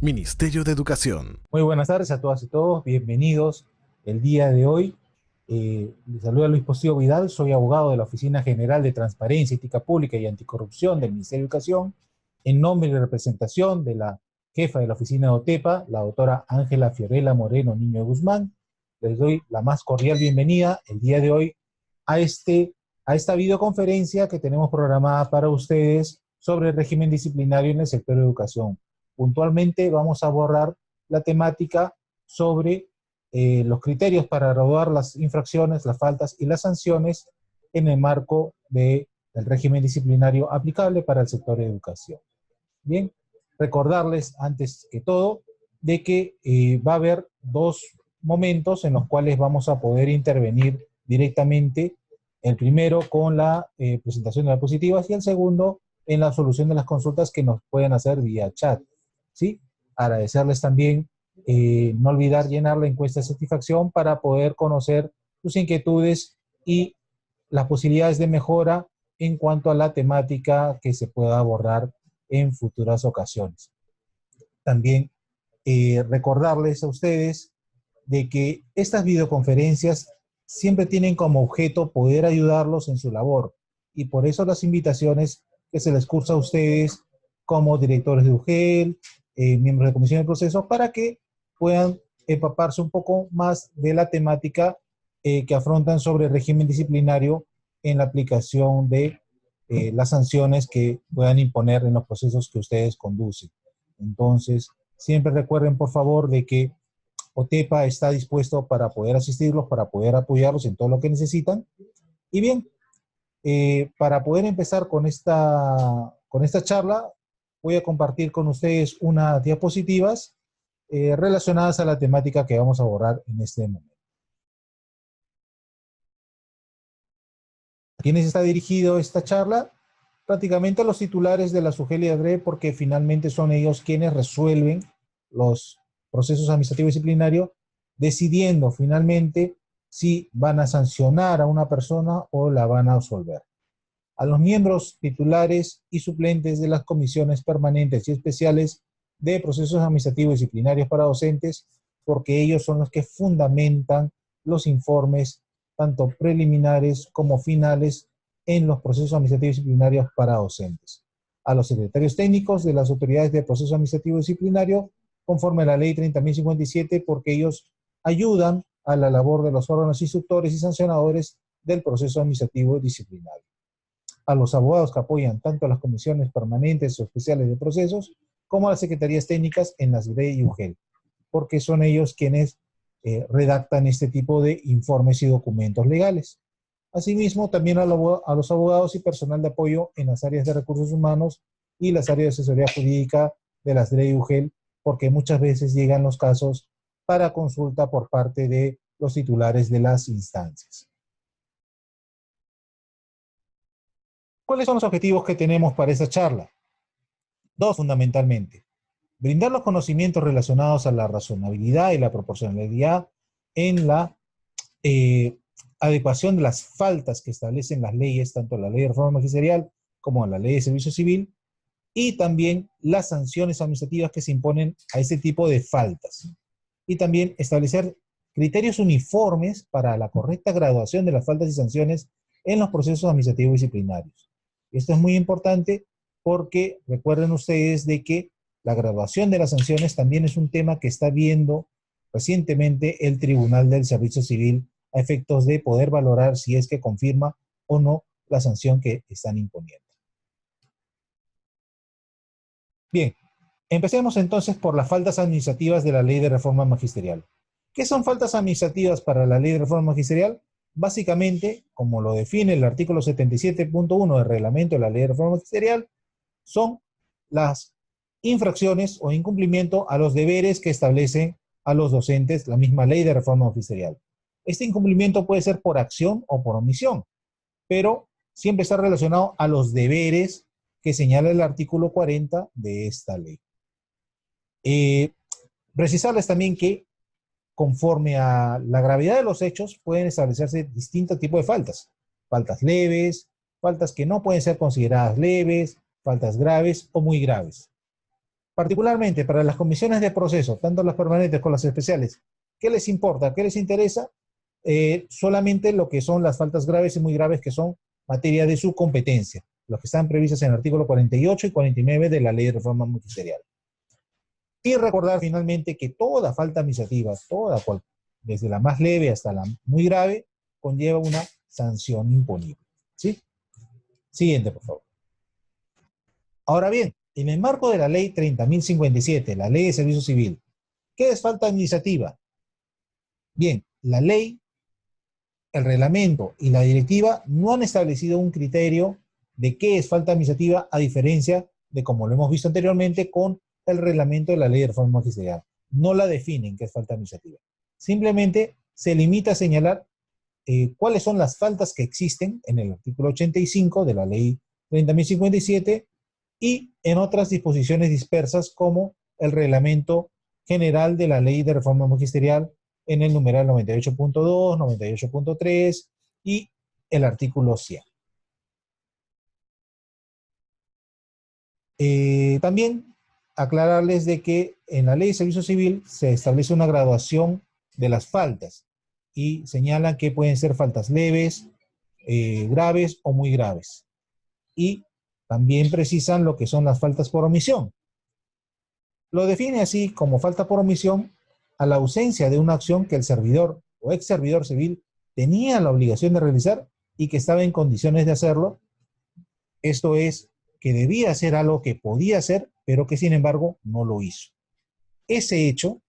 Ministerio de Educación. Muy buenas tardes a todas y todos, bienvenidos el día de hoy. Les saluda Luis Postío Vidal, soy abogado de la Oficina General de Transparencia, Ética Pública y Anticorrupción del Ministerio de Educación, en nombre y representación de la jefa de la oficina de OTEPA, la doctora Ángela Fiorella Moreno Niño de Guzmán. Les doy la más cordial bienvenida el día de hoy a esta videoconferencia que tenemos programada para ustedes sobre el régimen disciplinario en el sector de educación. Puntualmente vamos a abordar la temática sobre los criterios para graduar las infracciones, las faltas y las sanciones en el marco del régimen disciplinario aplicable para el sector de educación. Bien, recordarles antes que todo de que va a haber dos momentos en los cuales vamos a poder intervenir directamente. El primero con la presentación de las diapositivas y el segundo en la solución de las consultas que nos pueden hacer vía chat. ¿Sí? Agradecerles también, no olvidar llenar la encuesta de satisfacción para poder conocer sus inquietudes y las posibilidades de mejora en cuanto a la temática que se pueda abordar en futuras ocasiones. También recordarles a ustedes de que estas videoconferencias siempre tienen como objeto poder ayudarlos en su labor, y por eso las invitaciones que se les cursa a ustedes como directores de UGEL, miembros de comisión de procesos, para que puedan empaparse un poco más de la temática que afrontan sobre el régimen disciplinario en la aplicación de las sanciones que puedan imponer en los procesos que ustedes conducen. Entonces, siempre recuerden, por favor, de que OTEPA está dispuesto para poder asistirlos, para poder apoyarlos en todo lo que necesitan. Y bien, para poder empezar con esta charla, voy a compartir con ustedes unas diapositivas relacionadas a la temática que vamos a abordar en este momento. ¿A quiénes está dirigido esta charla? Prácticamente a los titulares de la SUGEL y ADRE, porque finalmente son ellos quienes resuelven los procesos administrativos y disciplinarios, decidiendo finalmente si van a sancionar a una persona o la van a absolver. A los miembros titulares y suplentes de las comisiones permanentes y especiales de procesos administrativos y disciplinarios para docentes, porque ellos son los que fundamentan los informes, tanto preliminares como finales, en los procesos administrativos y disciplinarios para docentes. A los secretarios técnicos de las autoridades de proceso administrativo y disciplinario, conforme a la ley 30.057, porque ellos ayudan a la labor de los órganos instructores y sancionadores del proceso administrativo y disciplinario. A los abogados que apoyan tanto a las comisiones permanentes o especiales de procesos como a las secretarías técnicas en las GRE y UGEL, porque son ellos quienes redactan este tipo de informes y documentos legales. Asimismo, también a los abogados y personal de apoyo en las áreas de recursos humanos y las áreas de asesoría jurídica de las GRE y UGEL, porque muchas veces llegan los casos para consulta por parte de los titulares de las instancias. ¿Cuáles son los objetivos que tenemos para esta charla? Dos, fundamentalmente. Brindar los conocimientos relacionados a la razonabilidad y la proporcionalidad en la adecuación de las faltas que establecen las leyes, tanto la ley de reforma magisterial como la ley de servicio civil, y también las sanciones administrativas que se imponen a este tipo de faltas. Y también establecer criterios uniformes para la correcta graduación de las faltas y sanciones en los procesos administrativos disciplinarios. Esto es muy importante porque recuerden ustedes de que la graduación de las sanciones también es un tema que está viendo recientemente el Tribunal del Servicio Civil a efectos de poder valorar si es que confirma o no la sanción que están imponiendo. Bien, empecemos entonces por las faltas administrativas de la Ley de Reforma Magisterial. ¿Qué son faltas administrativas para la Ley de Reforma Magisterial? Básicamente, como lo define el artículo 77.1 del reglamento de la Ley de Reforma Magisterial, son las infracciones o incumplimiento a los deberes que establece a los docentes la misma Ley de Reforma Magisterial. Este incumplimiento puede ser por acción o por omisión, pero siempre está relacionado a los deberes que señala el artículo 40 de esta ley. Precisarles también que conforme a la gravedad de los hechos pueden establecerse distintos tipos de faltas. Faltas leves, faltas que no pueden ser consideradas leves, faltas graves o muy graves. Particularmente para las comisiones de proceso, tanto las permanentes como las especiales, ¿qué les importa? ¿Qué les interesa? Solamente lo que son las faltas graves y muy graves, que son materia de su competencia, los que están previstos en el artículo 48 y 49 de la Ley de Reforma Magisterial. Y recordar finalmente que toda falta administrativa, desde la más leve hasta la muy grave, conlleva una sanción imponible. ¿Sí? Siguiente, por favor. Ahora bien, en el marco de la Ley 30.057, la Ley de Servicio Civil, ¿qué es falta administrativa? Bien, la ley, el reglamento y la directiva no han establecido un criterio de qué es falta administrativa, a diferencia de, como lo hemos visto anteriormente, con el reglamento de la Ley de Reforma Magisterial. No la definen qué es falta administrativa. Simplemente se limita a señalar cuáles son las faltas que existen en el artículo 85 de la Ley 30.057 y en otras disposiciones dispersas, como el reglamento general de la Ley de Reforma Magisterial en el numeral 98.2, 98.3 y el artículo 100. También aclararles de que en la Ley de Servicio Civil se establece una graduación de las faltas y señalan que pueden ser faltas leves, graves o muy graves. Y también precisan lo que son las faltas por omisión. Lo define así como falta por omisión a la ausencia de una acción que el servidor o ex servidor civil tenía la obligación de realizar y que estaba en condiciones de hacerlo. Esto es, que debía hacer algo que podía hacer, pero que sin embargo no lo hizo. Ese hecho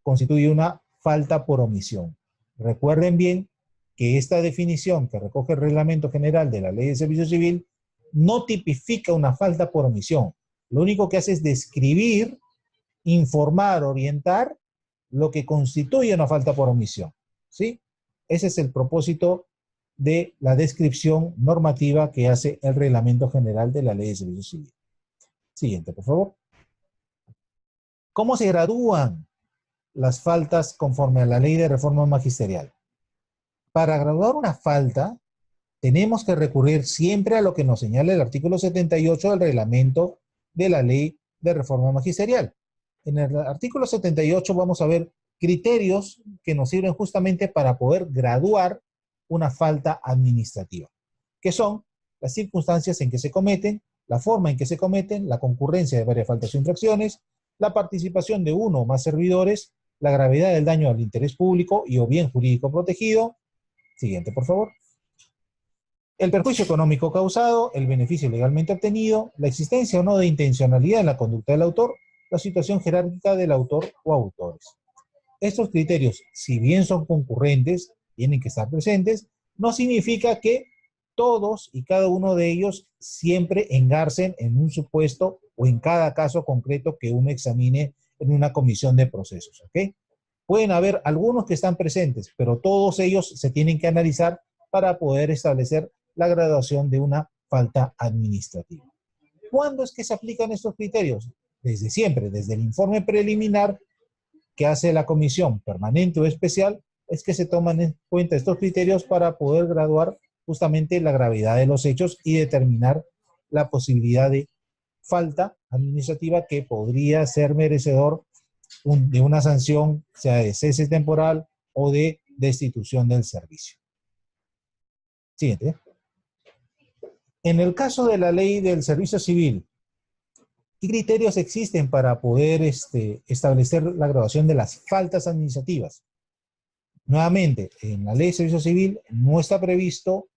constituye una falta por omisión. Recuerden bien que esta definición que recoge el Reglamento General de la Ley de Servicio Civil no tipifica una falta por omisión. Lo único que hace es describir, informar, orientar lo que constituye una falta por omisión. ¿Sí? Ese es el propósito de la descripción normativa que hace el Reglamento General de la Ley de Servicio Civil. Siguiente, por favor. ¿Cómo se gradúan las faltas conforme a la Ley de Reforma Magisterial? Para graduar una falta, tenemos que recurrir siempre a lo que nos señala el artículo 78 del Reglamento de la Ley de Reforma Magisterial. En el artículo 78 vamos a ver criterios que nos sirven justamente para poder graduar una falta administrativa, que son las circunstancias en que se cometen, la forma en que se cometen, la concurrencia de varias faltas o infracciones, la participación de uno o más servidores, la gravedad del daño al interés público y o bien jurídico protegido. Siguiente, por favor. El perjuicio económico causado, el beneficio legalmente obtenido, la existencia o no de intencionalidad en la conducta del autor, la situación jerárquica del autor o autores. Estos criterios, si bien son concurrentes, tienen que estar presentes, no significa que todos y cada uno de ellos siempre engarcen en un supuesto o en cada caso concreto que uno examine en una comisión de procesos, ¿ok? Pueden haber algunos que están presentes, pero todos ellos se tienen que analizar para poder establecer la graduación de una falta administrativa. ¿Cuándo es que se aplican estos criterios? Desde siempre, desde el informe preliminar que hace la comisión permanente o especial, es que se toman en cuenta estos criterios para poder graduar justamente la gravedad de los hechos y determinar la posibilidad de falta administrativa que podría ser merecedor de una sanción, sea de cese temporal o de destitución del servicio. Siguiente. En el caso de la Ley del Servicio Civil, ¿qué criterios existen para poder establecer la graduación de las faltas administrativas? Nuevamente, en la Ley de Servicio Civil no está previsto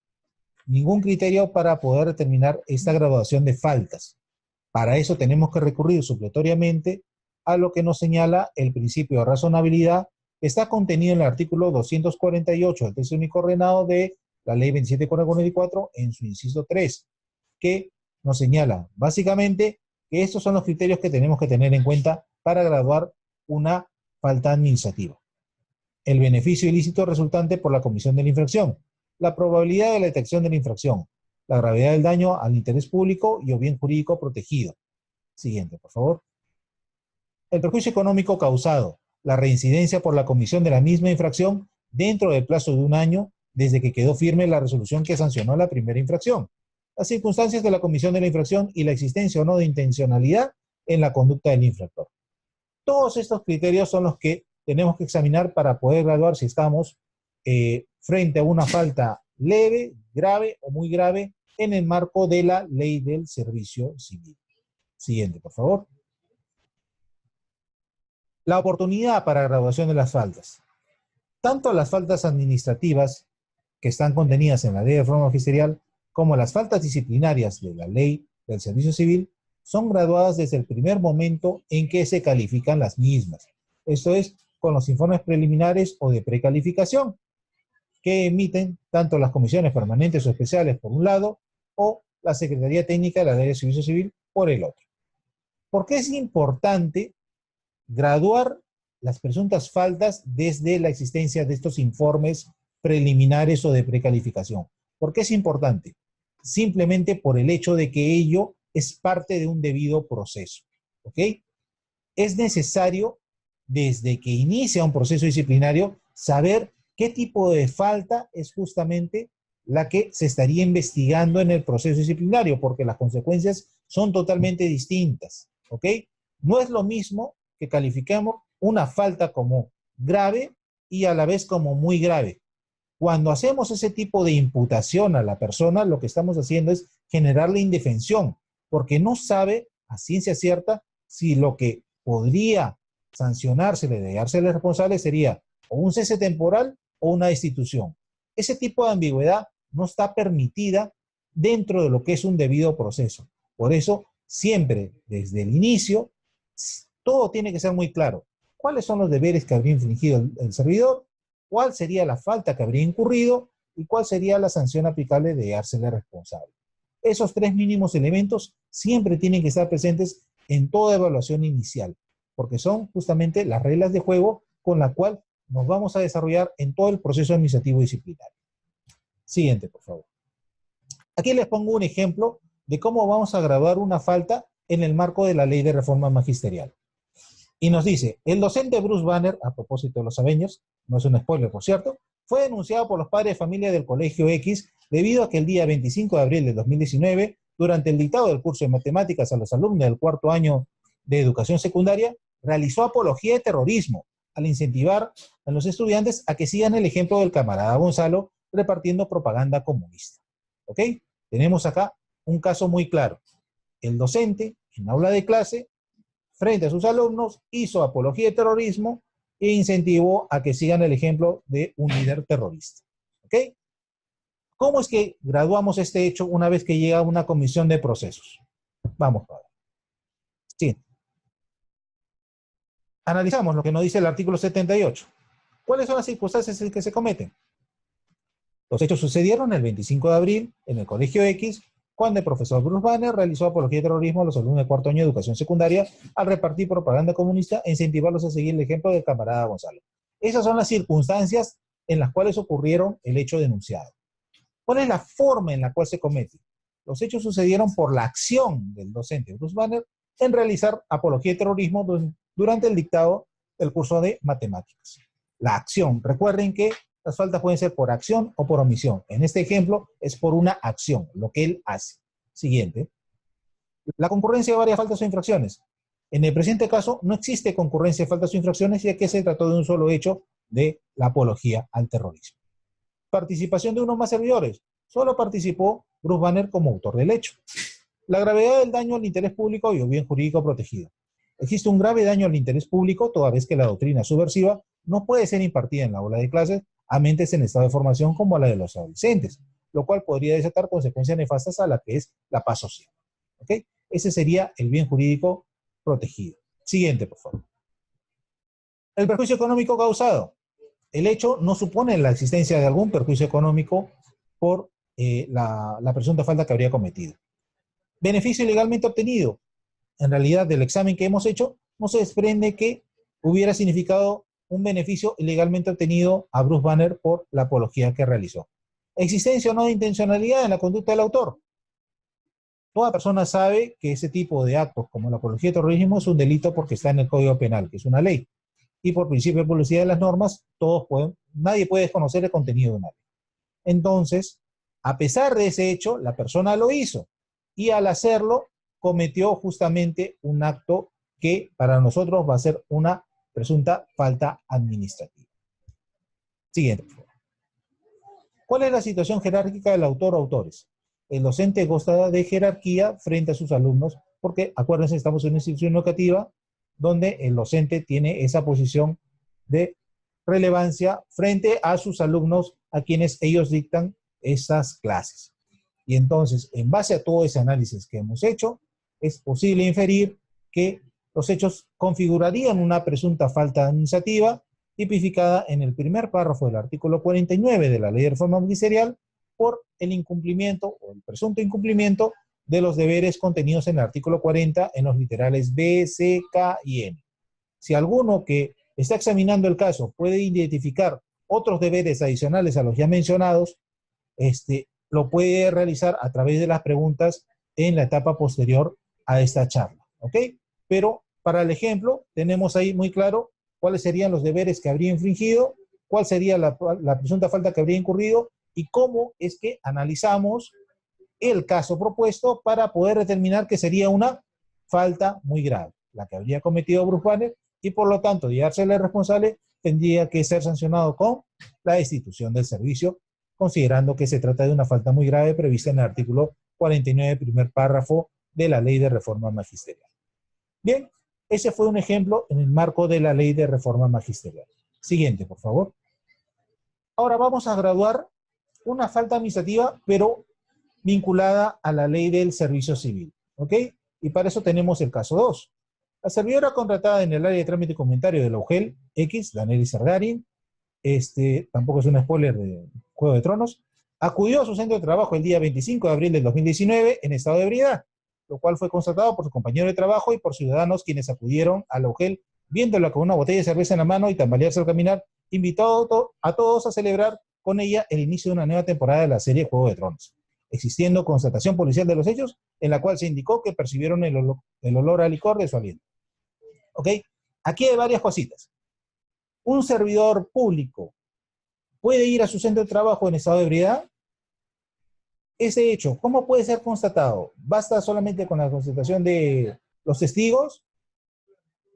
ningún criterio para poder determinar esta graduación de faltas. Para eso tenemos que recurrir supletoriamente a lo que nos señala el principio de razonabilidad, que está contenido en el artículo 248 del texto único ordenado de la Ley 27.44 en su inciso 3, que nos señala básicamente que estos son los criterios que tenemos que tener en cuenta para graduar una falta administrativa. El beneficio ilícito resultante por la comisión de la infracción, la probabilidad de la detección de la infracción, la gravedad del daño al interés público y o bien jurídico protegido. Siguiente, por favor. El perjuicio económico causado, la reincidencia por la comisión de la misma infracción dentro del plazo de un año desde que quedó firme la resolución que sancionó la primera infracción. Las circunstancias de la comisión de la infracción y la existencia o no de intencionalidad en la conducta del infractor. Todos estos criterios son los que tenemos que examinar para poder evaluar si estamos frente a una falta leve, grave o muy grave en el marco de la ley del servicio civil. Siguiente, por favor. La oportunidad para graduación de las faltas. Tanto las faltas administrativas que están contenidas en la ley de reforma magisterial como las faltas disciplinarias de la ley del servicio civil son graduadas desde el primer momento en que se califican las mismas. Esto es, con los informes preliminares o de precalificación que emiten tanto las comisiones permanentes o especiales por un lado o la Secretaría Técnica de la Ley de Servicio Civil por el otro. ¿Por qué es importante graduar las presuntas faltas desde la existencia de estos informes preliminares o de precalificación? ¿Por qué es importante? Simplemente por el hecho de que ello es parte de un debido proceso. ¿Ok? Es necesario, desde que inicia un proceso disciplinario, saber qué tipo de falta es justamente la que se estaría investigando en el proceso disciplinario, porque las consecuencias son totalmente distintas. ¿Ok? No es lo mismo que califiquemos una falta como grave y a la vez como muy grave. Cuando hacemos ese tipo de imputación a la persona, lo que estamos haciendo es generarle indefensión, porque no sabe a ciencia cierta si lo que podría sancionársele, de dársele responsable, sería o un cese temporal o una destitución. Ese tipo de ambigüedad no está permitida dentro de lo que es un debido proceso. Por eso, siempre, desde el inicio, todo tiene que ser muy claro. ¿Cuáles son los deberes que habría infringido el servidor? ¿Cuál sería la falta que habría incurrido? ¿Y cuál sería la sanción aplicable de dársele responsable? Esos tres mínimos elementos siempre tienen que estar presentes en toda evaluación inicial, porque son justamente las reglas de juego con la cual nos vamos a desarrollar en todo el proceso administrativo disciplinario. Siguiente, por favor. Aquí les pongo un ejemplo de cómo vamos a graduar una falta en el marco de la ley de reforma magisterial. Y nos dice, el docente Bruce Banner, a propósito de los Avengers, no es un spoiler por cierto, fue denunciado por los padres de familia del Colegio X debido a que el día 25 de abril de 2019, durante el dictado del curso de matemáticas a los alumnos del cuarto año de educación secundaria, realizó apología de terrorismo al incentivar a los estudiantes a que sigan el ejemplo del camarada Gonzalo repartiendo propaganda comunista. ¿Ok? Tenemos acá un caso muy claro. El docente, en aula de clase, frente a sus alumnos, hizo apología de terrorismo e incentivó a que sigan el ejemplo de un líder terrorista. ¿Ok? ¿Cómo es que graduamos este hecho una vez que llega a una comisión de procesos? Vamos a ver. Sí. Analizamos lo que nos dice el artículo 78. ¿Cuáles son las circunstancias en que se cometen? Los hechos sucedieron el 25 de abril en el Colegio X, cuando el profesor Bruce Banner realizó apología de terrorismo a los alumnos de cuarto año de educación secundaria al repartir propaganda comunista e incentivarlos a seguir el ejemplo del camarada Gonzalo. Esas son las circunstancias en las cuales ocurrieron el hecho denunciado. ¿Cuál es la forma en la cual se comete? Los hechos sucedieron por la acción del docente Bruce Banner en realizar apología de terrorismo durante el dictado del curso de matemáticas. La acción, recuerden que las faltas pueden ser por acción o por omisión. En este ejemplo es por una acción, lo que él hace. Siguiente. La concurrencia de varias faltas o infracciones. En el presente caso no existe concurrencia de faltas o infracciones, ya que se trató de un solo hecho de la apología al terrorismo. Participación de uno más servidores. Solo participó Bruce Banner como autor del hecho. La gravedad del daño al interés público y o bien jurídico protegido. Existe un grave daño al interés público, toda vez que la doctrina subversiva no puede ser impartida en la aula de clases a mentes en estado de formación como la de los adolescentes, lo cual podría desatar consecuencias nefastas a la que es la paz social. ¿Ok? Ese sería el bien jurídico protegido. Siguiente, por favor. El perjuicio económico causado. El hecho no supone la existencia de algún perjuicio económico por la presunta falta que habría cometido. Beneficio ilegalmente obtenido. En realidad, del examen que hemos hecho, no se desprende que hubiera significado un beneficio ilegalmente obtenido a Bruce Banner por la apología que realizó. ¿Existencia o no de intencionalidad en la conducta del autor? Toda persona sabe que ese tipo de actos, como la apología de terrorismo, es un delito porque está en el Código Penal, que es una ley. Y por principio de publicidad de las normas, nadie puede desconocer el contenido de una ley. Entonces, a pesar de ese hecho, la persona lo hizo. Y al hacerlo, cometió justamente un acto que para nosotros va a ser una presunta falta administrativa. Siguiente, por favor. ¿Cuál es la situación jerárquica del autor o autores? El docente goza de jerarquía frente a sus alumnos, porque acuérdense, estamos en una institución educativa donde el docente tiene esa posición de relevancia frente a sus alumnos a quienes ellos dictan esas clases. Y entonces, en base a todo ese análisis que hemos hecho, es posible inferir que los hechos configurarían una presunta falta administrativa tipificada en el primer párrafo del artículo 49 de la Ley de Reforma Magisterial por el incumplimiento o el presunto incumplimiento de los deberes contenidos en el artículo 40 en los literales B, C, K y M. Si alguno que está examinando el caso puede identificar otros deberes adicionales a los ya mencionados, lo puede realizar a través de las preguntas en la etapa posterior a esta charla, ¿ok? Pero para el ejemplo, tenemos ahí muy claro cuáles serían los deberes que habría infringido, cuál sería la presunta falta que habría incurrido y cómo es que analizamos el caso propuesto para poder determinar que sería una falta muy grave, la que habría cometido Bruce Banner, y por lo tanto, de hacerle responsable, tendría que ser sancionado con la destitución del servicio, considerando que se trata de una falta muy grave prevista en el artículo 49, primer párrafo de la Ley de Reforma Magisterial. Bien, ese fue un ejemplo en el marco de la Ley de Reforma Magisterial. Siguiente, por favor. Ahora vamos a graduar una falta administrativa, pero vinculada a la Ley del Servicio Civil, ¿ok? Y para eso tenemos el caso 2. La servidora contratada en el área de trámite y comentario de la UGEL X, Danelis Sargarin, tampoco es un spoiler de Juego de Tronos, acudió a su centro de trabajo el día 25 de abril del 2019 en estado de ebriedad, lo cual fue constatado por su compañero de trabajo y por ciudadanos quienes acudieron a la UGEL viéndola con una botella de cerveza en la mano y tambalearse al caminar, invitó a todos a celebrar con ella el inicio de una nueva temporada de la serie Juego de Tronos, existiendo constatación policial de los hechos en la cual se indicó que percibieron el olor a licor de su aliento. ¿Ok? Aquí hay varias cositas. ¿Un servidor público puede ir a su centro de trabajo en estado de ebriedad? Ese hecho, ¿cómo puede ser constatado? ¿Basta solamente con la constatación de los testigos?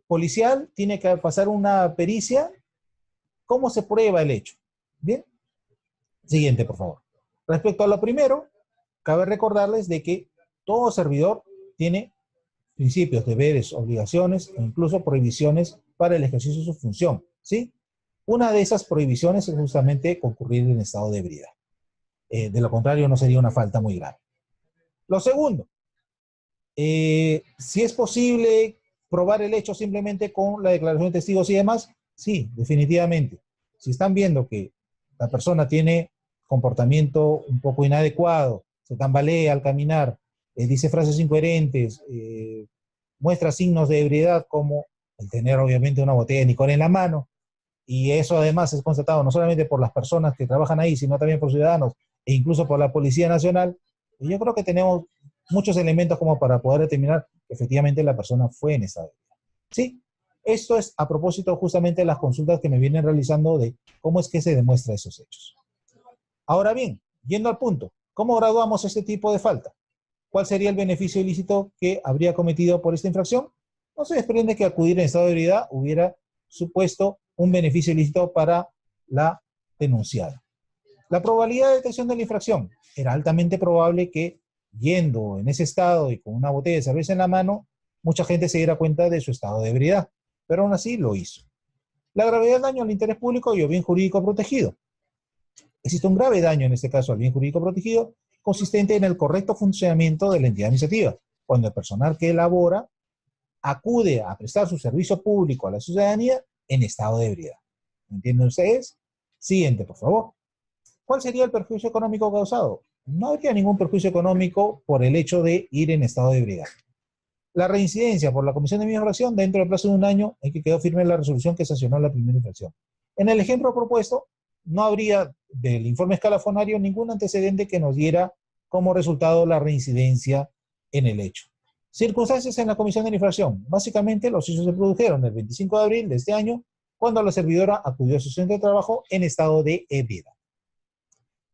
¿Policial? ¿Tiene que pasar una pericia? ¿Cómo se prueba el hecho? Bien. Siguiente, por favor. Respecto a lo primero, cabe recordarles de que todo servidor tiene principios, deberes, obligaciones e incluso prohibiciones para el ejercicio de su función, ¿sí? Una de esas prohibiciones es justamente concurrir en estado de ebriedad. De lo contrario, no sería una falta muy grave. Lo segundo, si es posible probar el hecho simplemente con la declaración de testigos y demás, sí, definitivamente. Si están viendo que la persona tiene comportamiento un poco inadecuado, se tambalea al caminar, dice frases incoherentes, muestra signos de ebriedad como el tener obviamente una botella de licor en la mano, y eso además es constatado no solamente por las personas que trabajan ahí, sino también por ciudadanos e incluso por la Policía Nacional, y yo creo que tenemos muchos elementos como para poder determinar que efectivamente la persona fue en esa ebriedad. Sí, esto es a propósito justamente de las consultas que me vienen realizando de cómo es que se demuestra esos hechos. Ahora bien, yendo al punto, ¿cómo graduamos este tipo de falta? ¿Cuál sería el beneficio ilícito que habría cometido por esta infracción? No se desprende que acudir en estado de ebriedad hubiera supuesto un beneficio ilícito para la denunciada. La probabilidad de detección de la infracción. Era altamente probable que, yendo en ese estado y con una botella de cerveza en la mano, mucha gente se diera cuenta de su estado de ebriedad, pero aún así lo hizo. La gravedad del daño al interés público y o bien jurídico protegido. Existe un grave daño en este caso al bien jurídico protegido, consistente en el correcto funcionamiento de la entidad administrativa, cuando el personal que elabora acude a prestar su servicio público a la ciudadanía en estado de ebriedad. ¿Entienden ustedes? Siguiente, por favor. ¿Cuál sería el perjuicio económico causado? No habría ningún perjuicio económico por el hecho de ir en estado de ebriedad. La reincidencia por la comisión de misma infracción dentro del plazo de un año en que quedó firme la resolución que sancionó la primera infracción. En el ejemplo propuesto, no habría del informe escalafonario ningún antecedente que nos diera como resultado la reincidencia en el hecho. Circunstancias en la comisión de la infracción. Básicamente, los hechos se produjeron el 25 de abril de este año, cuando la servidora acudió a su centro de trabajo en estado de ebriedad.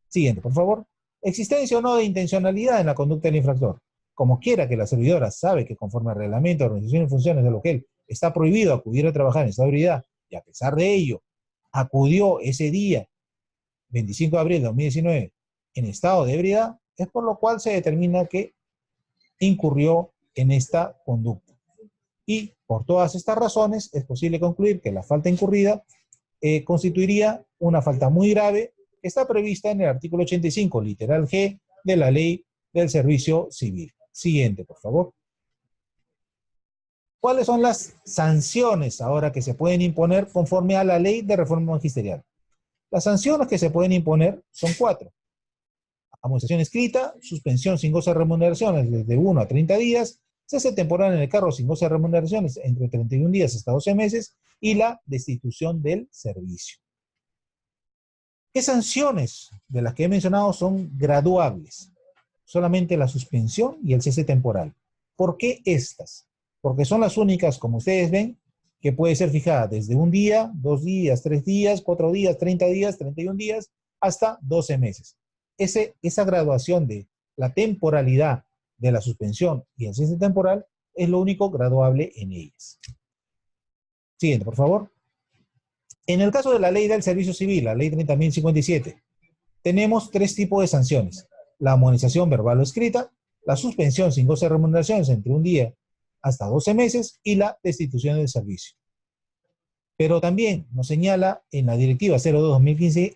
Siguiente, por favor. Existencia o no de intencionalidad en la conducta del infractor. como quiera que la servidora sabe que conforme al reglamento de organización y funciones de lo que él está prohibido acudir a trabajar en estado de ebriedad, y a pesar de ello, acudió ese día, 25 de abril de 2019, en estado de ebriedad, es por lo cual se determina que incurrió en esta conducta. Y por todas estas razones es posible concluir que la falta incurrida constituiría una falta muy grave que está prevista en el artículo 85, literal G, de la Ley del Servicio Civil. Siguiente, por favor. ¿Cuáles son las sanciones ahora que se pueden imponer conforme a la Ley de Reforma Magisterial? Las sanciones que se pueden imponer son 4. Amonestación escrita, suspensión sin goce de remuneraciones desde 1 a 30 días, cese temporal en el cargo sin goce de remuneraciones entre 31 días hasta 12 meses y la destitución del servicio. ¿Qué sanciones de las que he mencionado son graduables? Solamente la suspensión y el cese temporal. ¿Por qué estas? Porque son las únicas, como ustedes ven, que puede ser fijada desde 1 día, 2 días, 3 días, 4 días, 30 días, 31 días, hasta 12 meses. Esa graduación de la temporalidad de la suspensión y el cese temporal es lo único graduable en ellas. Siguiente, por favor. En el caso de la Ley del Servicio Civil, la Ley 30.057, tenemos 3 tipos de sanciones. La amonestación verbal o escrita, la suspensión sin goce de remuneraciones entre 1 día hasta 12 meses y la destitución del servicio. Pero también nos señala en la Directiva 02-2015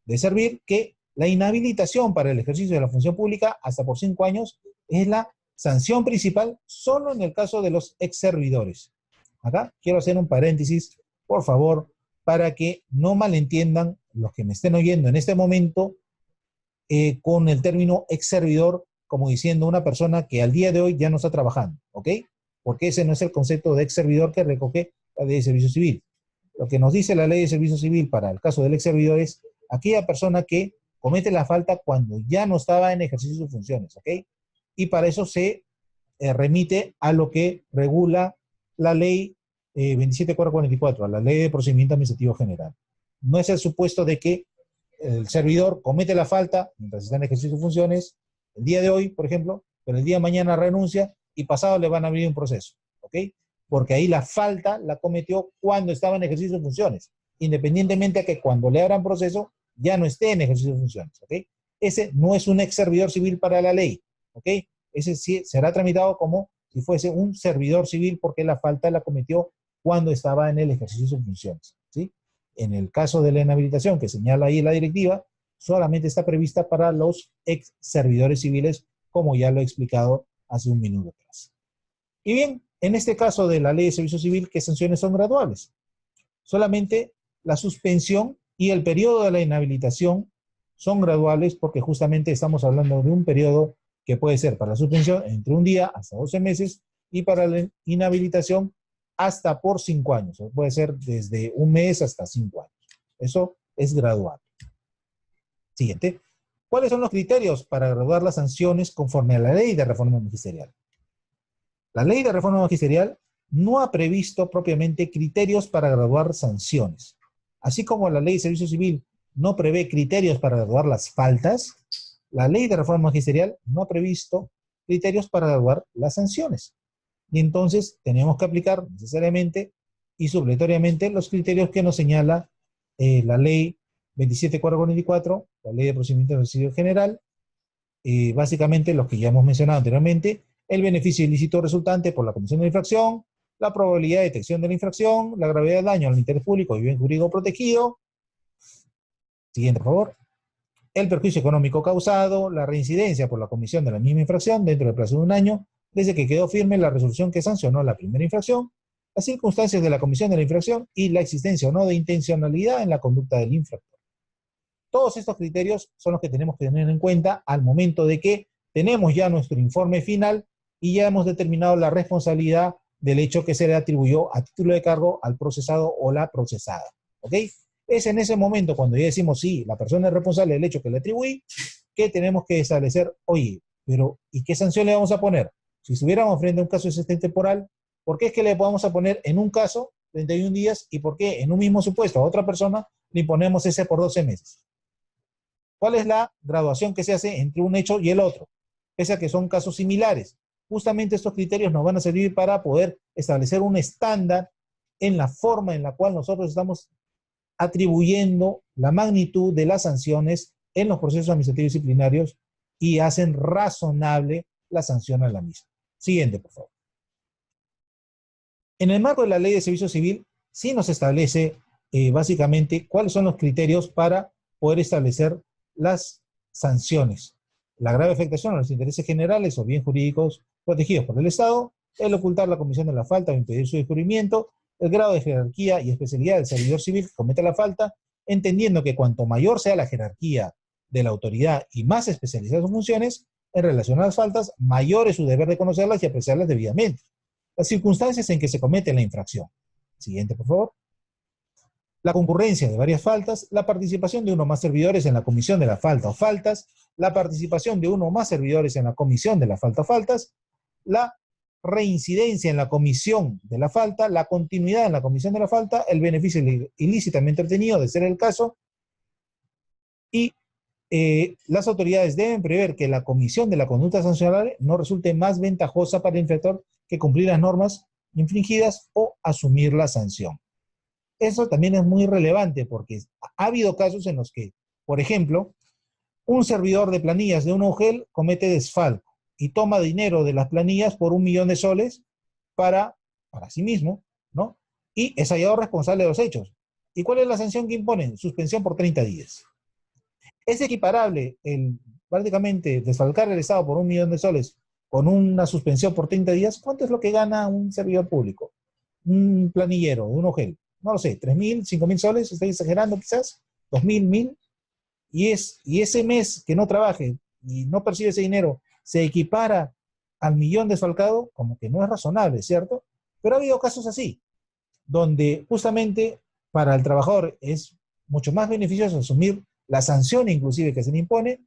de Servir que la inhabilitación para el ejercicio de la función pública hasta por 5 años es la sanción principal solo en el caso de los exservidores. Acá quiero hacer un paréntesis, por favor, para que no malentiendan los que me estén oyendo en este momento con el término exservidor como diciendo una persona que al día de hoy ya no está trabajando, ¿ok? Porque ese no es el concepto de exservidor que recoge la Ley de Servicio Civil. Lo que nos dice la Ley de Servicio Civil para el caso del exservidor es aquella persona que comete la falta cuando ya no estaba en ejercicio de sus funciones, ¿ok? Y para eso se remite a lo que regula la Ley 27.444, a la Ley de Procedimiento Administrativo General. No es el supuesto de que el servidor comete la falta mientras está en ejercicio de sus funciones, el día de hoy, por ejemplo, pero el día de mañana renuncia y pasado le van a abrir un proceso, ¿ok? Porque ahí la falta la cometió cuando estaba en ejercicio de funciones, independientemente de que cuando le abran proceso ya no esté en ejercicio de funciones, ¿ok? Ese no es un ex servidor civil para la ley, ¿ok? Ese sí será tramitado como si fuese un servidor civil porque la falta la cometió cuando estaba en el ejercicio de funciones, ¿sí? En el caso de la inhabilitación que señala ahí la directiva, solamente está prevista para los ex servidores civiles, como ya lo he explicado hace un minuto atrás. Y bien, en este caso de la Ley de Servicio Civil, ¿qué sanciones son graduables? Solamente la suspensión y el periodo de la inhabilitación son graduables porque justamente estamos hablando de un periodo que puede ser para la suspensión entre 1 día hasta 12 meses y para la inhabilitación hasta por 5 años. Puede ser desde 1 mes hasta 5 años. Eso es graduable. Siguiente. ¿Cuáles son los criterios para graduar las sanciones conforme a la Ley de Reforma Magisterial? La Ley de Reforma Magisterial no ha previsto propiamente criterios para graduar sanciones. Así como la Ley de Servicio Civil no prevé criterios para graduar las faltas, la Ley de Reforma Magisterial no ha previsto criterios para graduar las sanciones. Y entonces tenemos que aplicar necesariamente y supletoriamente los criterios que nos señala la Ley 27.444, la Ley de Procedimiento Administrativo General, básicamente los que ya hemos mencionado anteriormente, el beneficio ilícito resultante por la comisión de la infracción, la probabilidad de detección de la infracción, la gravedad del daño al interés público y bien jurídico protegido. Siguiente, por favor. El perjuicio económico causado, la reincidencia por la comisión de la misma infracción dentro del plazo de 1 año, desde que quedó firme la resolución que sancionó la primera infracción, las circunstancias de la comisión de la infracción y la existencia o no de intencionalidad en la conducta del infractor. Todos estos criterios son los que tenemos que tener en cuenta al momento de que tenemos ya nuestro informe final y ya hemos determinado la responsabilidad del hecho que se le atribuyó a título de cargo al procesado o la procesada. ¿Ok? Es en ese momento cuando ya decimos, sí, la persona es responsable del hecho que le atribuí, que tenemos que establecer, oye, pero ¿y qué sanción le vamos a poner? Si estuviéramos frente a un caso de cese temporal, ¿por qué es que le podemos poner en un caso 31 días y por qué en un mismo supuesto a otra persona le imponemos ese por 12 meses? ¿Cuál es la graduación que se hace entre un hecho y el otro? Pese a que son casos similares, justamente estos criterios nos van a servir para poder establecer un estándar en la forma en la cual nosotros estamos atribuyendo la magnitud de las sanciones en los procesos administrativos disciplinarios y hacen razonable la sanción a la misma. Siguiente, por favor. En el marco de la Ley de Servicio Civil, sí nos establece básicamente cuáles son los criterios para poder establecer las sanciones. La grave afectación a los intereses generales o bien jurídicos protegidos por el Estado, el ocultar la comisión de la falta o impedir su descubrimiento, el grado de jerarquía y especialidad del servidor civil que comete la falta, entendiendo que cuanto mayor sea la jerarquía de la autoridad y más especializadas sus funciones en relación a las faltas, mayor es su deber de conocerlas y apreciarlas debidamente. Las circunstancias en que se comete la infracción. Siguiente, por favor. La concurrencia de varias faltas, la participación de uno o más servidores en la comisión de la falta o faltas, la participación de uno o más servidores en la comisión de la falta o faltas, la reincidencia en la comisión de la falta, la continuidad en la comisión de la falta, el beneficio ilícitamente obtenido, de ser el caso, y las autoridades deben prever que la comisión de la conducta sancionable no resulte más ventajosa para el infractor que cumplir las normas infringidas o asumir la sanción. Eso también es muy relevante porque ha habido casos en los que, por ejemplo, un servidor de planillas de un UGEL comete desfalco y toma dinero de las planillas por 1 millón de soles para sí mismo, ¿no? Y es hallado responsable de los hechos. ¿Y cuál es la sanción que imponen? Suspensión por 30 días. ¿Es equiparable prácticamente desfalcar el Estado por 1 millón de soles con una suspensión por 30 días? ¿Cuánto es lo que gana un servidor público? Un planillero, un OGEL. No lo sé, 3.000, 5.000 soles, estoy exagerando quizás, 2.000, 1.000. Y ese mes que no trabaje y no percibe ese dinero, se equipara al millón desfalcado, como que no es razonable, ¿cierto? Pero ha habido casos así, donde justamente para el trabajador es mucho más beneficioso asumir la sanción inclusive que se le impone,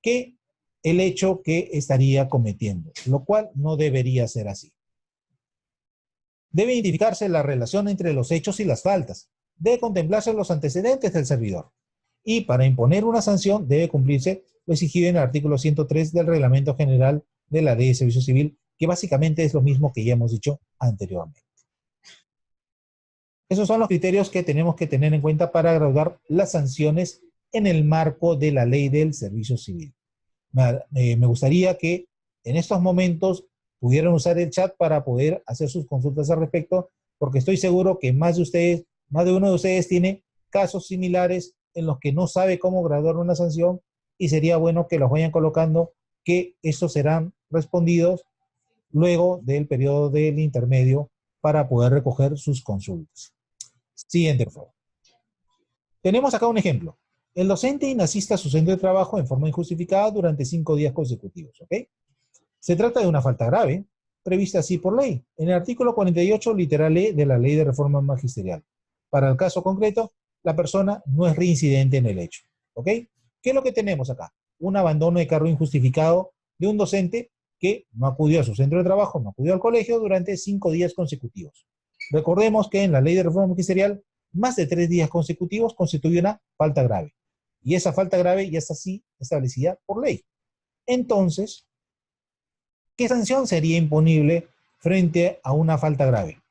que el hecho que estaría cometiendo, lo cual no debería ser así. Debe identificarse la relación entre los hechos y las faltas. Debe contemplarse los antecedentes del servidor. Y para imponer una sanción debe cumplirse lo exigido en el artículo 103 del Reglamento General de la Ley de Servicio Civil, que básicamente es lo mismo que ya hemos dicho anteriormente. Esos son los criterios que tenemos que tener en cuenta para graduar las sanciones en el marco de la Ley del Servicio Civil. Me gustaría que en estos momentos pudieran usar el chat para poder hacer sus consultas al respecto, porque estoy seguro que más de uno de ustedes tiene casos similares en los que no sabe cómo graduar una sanción y sería bueno que los vayan colocando, que estos serán respondidos luego del periodo del intermedio para poder recoger sus consultas. Siguiente, por favor. Tenemos acá un ejemplo. El docente inasiste a su centro de trabajo en forma injustificada durante 5 días consecutivos, ¿ok? Se trata de una falta grave, prevista así por ley, en el artículo 48, literal E de la Ley de Reforma Magisterial. Para el caso concreto, la persona no es reincidente en el hecho, ¿ok? ¿Qué es lo que tenemos acá? Un abandono de cargo injustificado de un docente que no acudió a su centro de trabajo, no acudió al colegio durante 5 días consecutivos. Recordemos que en la Ley de Reforma Magisterial, más de 3 días consecutivos constituye una falta grave. Y esa falta grave ya está así establecida por ley. Entonces, ¿qué sanción sería imponible frente a una falta grave?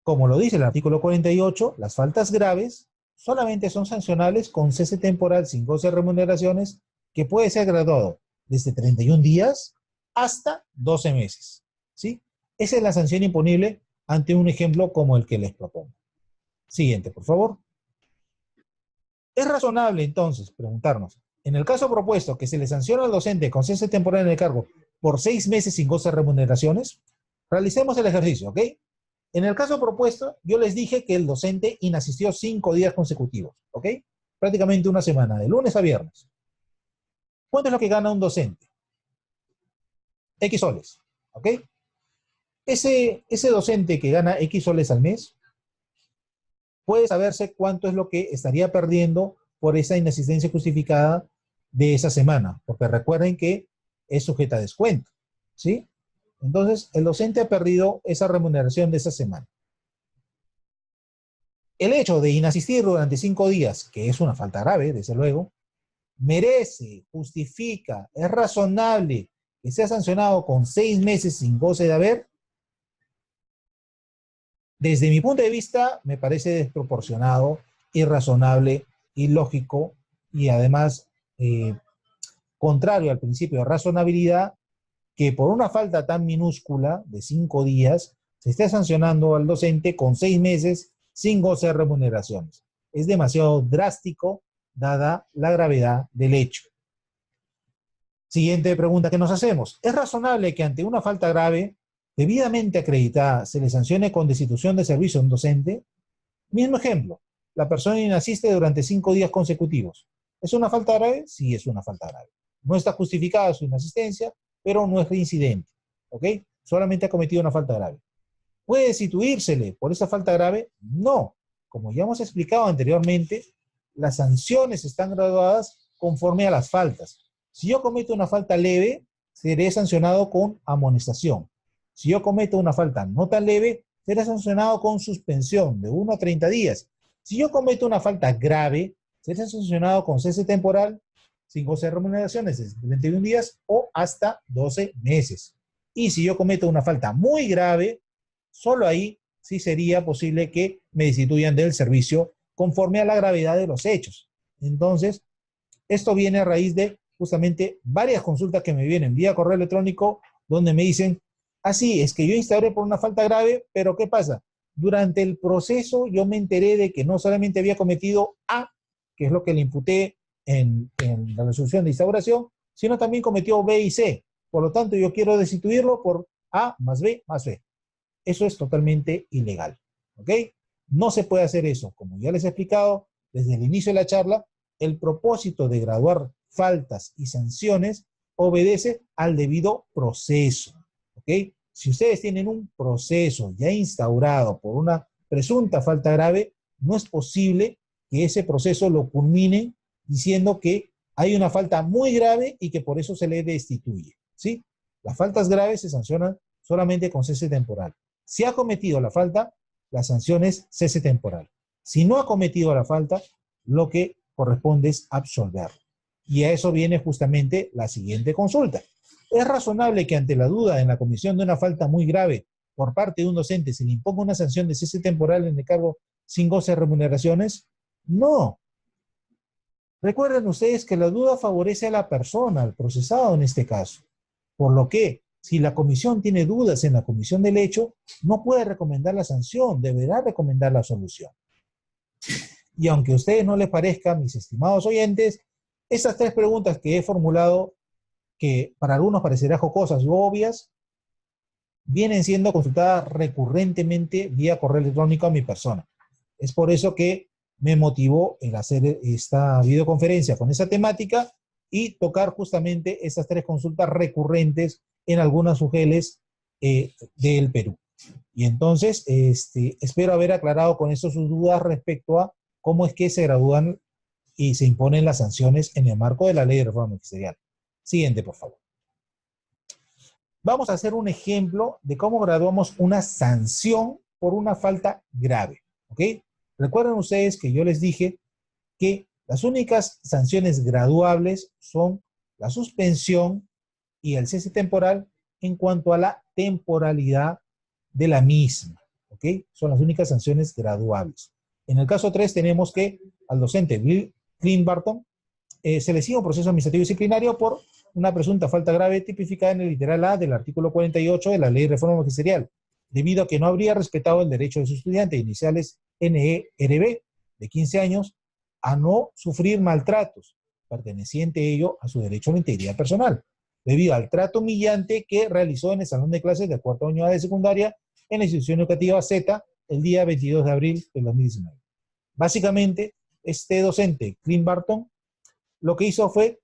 Como lo dice el artículo 48, las faltas graves solamente son sancionables con cese temporal sin goce de remuneraciones, que puede ser graduado desde 31 días hasta 12 meses. ¿Sí? Esa es la sanción imponible ante un ejemplo como el que les propongo. Siguiente, por favor. ¿Es razonable, entonces, preguntarnos, en el caso propuesto que se le sanciona al docente con cese temporal en el cargo por 6 meses sin goce de remuneraciones? Realicemos el ejercicio, ¿ok? En el caso propuesto, yo les dije que el docente inasistió 5 días consecutivos, ¿ok? Prácticamente una semana, de lunes a viernes. ¿Cuánto es lo que gana un docente? X soles, ¿ok? Ese docente que gana X soles al mes, puede saberse cuánto es lo que estaría perdiendo por esa inasistencia justificada de esa semana, porque recuerden que es sujeta a descuento, ¿sí? Entonces, el docente ha perdido esa remuneración de esa semana. El hecho de inasistir durante 5 días, que es una falta grave, desde luego, merece, justifica, es razonable que sea sancionado con 6 meses sin goce de haber, desde mi punto de vista, me parece desproporcionado, irrazonable, ilógico y además contrario al principio de razonabilidad que por una falta tan minúscula de 5 días se esté sancionando al docente con 6 meses sin goce de remuneraciones. Es demasiado drástico dada la gravedad del hecho. Siguiente pregunta que nos hacemos. ¿Es razonable que ante una falta grave, debidamente acreditada, se le sancione con destitución de servicio a un docente? Mismo ejemplo. La persona inasiste durante 5 días consecutivos. ¿Es una falta grave? Sí, es una falta grave. No está justificada su inasistencia, pero no es reincidente. ¿Ok? Solamente ha cometido una falta grave. ¿Puede destituírsele por esa falta grave? No. Como ya hemos explicado anteriormente, las sanciones están graduadas conforme a las faltas. Si yo cometo una falta leve, seré sancionado con amonestación. Si yo cometo una falta no tan leve, seré sancionado con suspensión de 1 a 30 días. Si yo cometo una falta grave, seré sancionado con cese temporal, sin goce de remuneraciones de 21 días o hasta 12 meses. Y si yo cometo una falta muy grave, solo ahí sí sería posible que me destituyan del servicio conforme a la gravedad de los hechos. Entonces, esto viene a raíz de justamente varias consultas que me vienen vía correo electrónico donde me dicen, sí, es que yo instauré por una falta grave, pero ¿qué pasa? Durante el proceso yo me enteré de que no solamente había cometido A, que es lo que le imputé en la resolución de instauración, sino también cometió B y C. Por lo tanto, yo quiero destituirlo por A más B más B. Eso es totalmente ilegal. ¿Ok? No se puede hacer eso. Como ya les he explicado desde el inicio de la charla, el propósito de graduar faltas y sanciones obedece al debido proceso. ¿Ok? Si ustedes tienen un proceso ya instaurado por una presunta falta grave, no es posible que ese proceso lo culminen diciendo que hay una falta muy grave y que por eso se le destituye. ¿Sí? Las faltas graves se sancionan solamente con cese temporal. Si ha cometido la falta, la sanción es cese temporal. Si no ha cometido la falta, lo que corresponde es absolver. Y a eso viene justamente la siguiente consulta. ¿Es razonable que ante la duda en la comisión de una falta muy grave por parte de un docente se le imponga una sanción de cese temporal en el cargo sin goce de remuneraciones? No. Recuerden ustedes que la duda favorece a la persona, al procesado en este caso. Por lo que, si la comisión tiene dudas en la comisión del hecho, no puede recomendar la sanción, deberá recomendar la solución. Y aunque a ustedes no les parezca, mis estimados oyentes, esas 3 preguntas que he formulado, que para algunos parecerán jocosas u obvias, vienen siendo consultadas recurrentemente vía correo electrónico a mi persona. Es por eso que me motivó el hacer esta videoconferencia con esa temática y tocar justamente esas 3 consultas recurrentes en algunas UGELs del Perú. Y entonces, espero haber aclarado con eso sus dudas respecto a cómo es que se gradúan y se imponen las sanciones en el marco de la Ley de Reforma Magisterial. Siguiente, por favor. Vamos a hacer un ejemplo de cómo graduamos una sanción por una falta grave. ¿Ok? Recuerden ustedes que yo les dije que las únicas sanciones graduables son la suspensión y el cese temporal en cuanto a la temporalidad de la misma. ¿Ok? Son las únicas sanciones graduables. En el caso 3 tenemos que al docente Bill Clinbarton se le sigue un proceso administrativo disciplinario por una presunta falta grave tipificada en el literal A del artículo 48 de la Ley de Reforma Magisterial, debido a que no habría respetado el derecho de su estudiante, iniciales NERB, de 15 años, a no sufrir maltratos, perteneciente ello a su derecho a la integridad personal, debido al trato humillante que realizó en el salón de clases del 4º año de secundaria en la institución educativa Z el día 22 de abril del 2019. Básicamente, este docente, Clinbarton, lo que hizo fue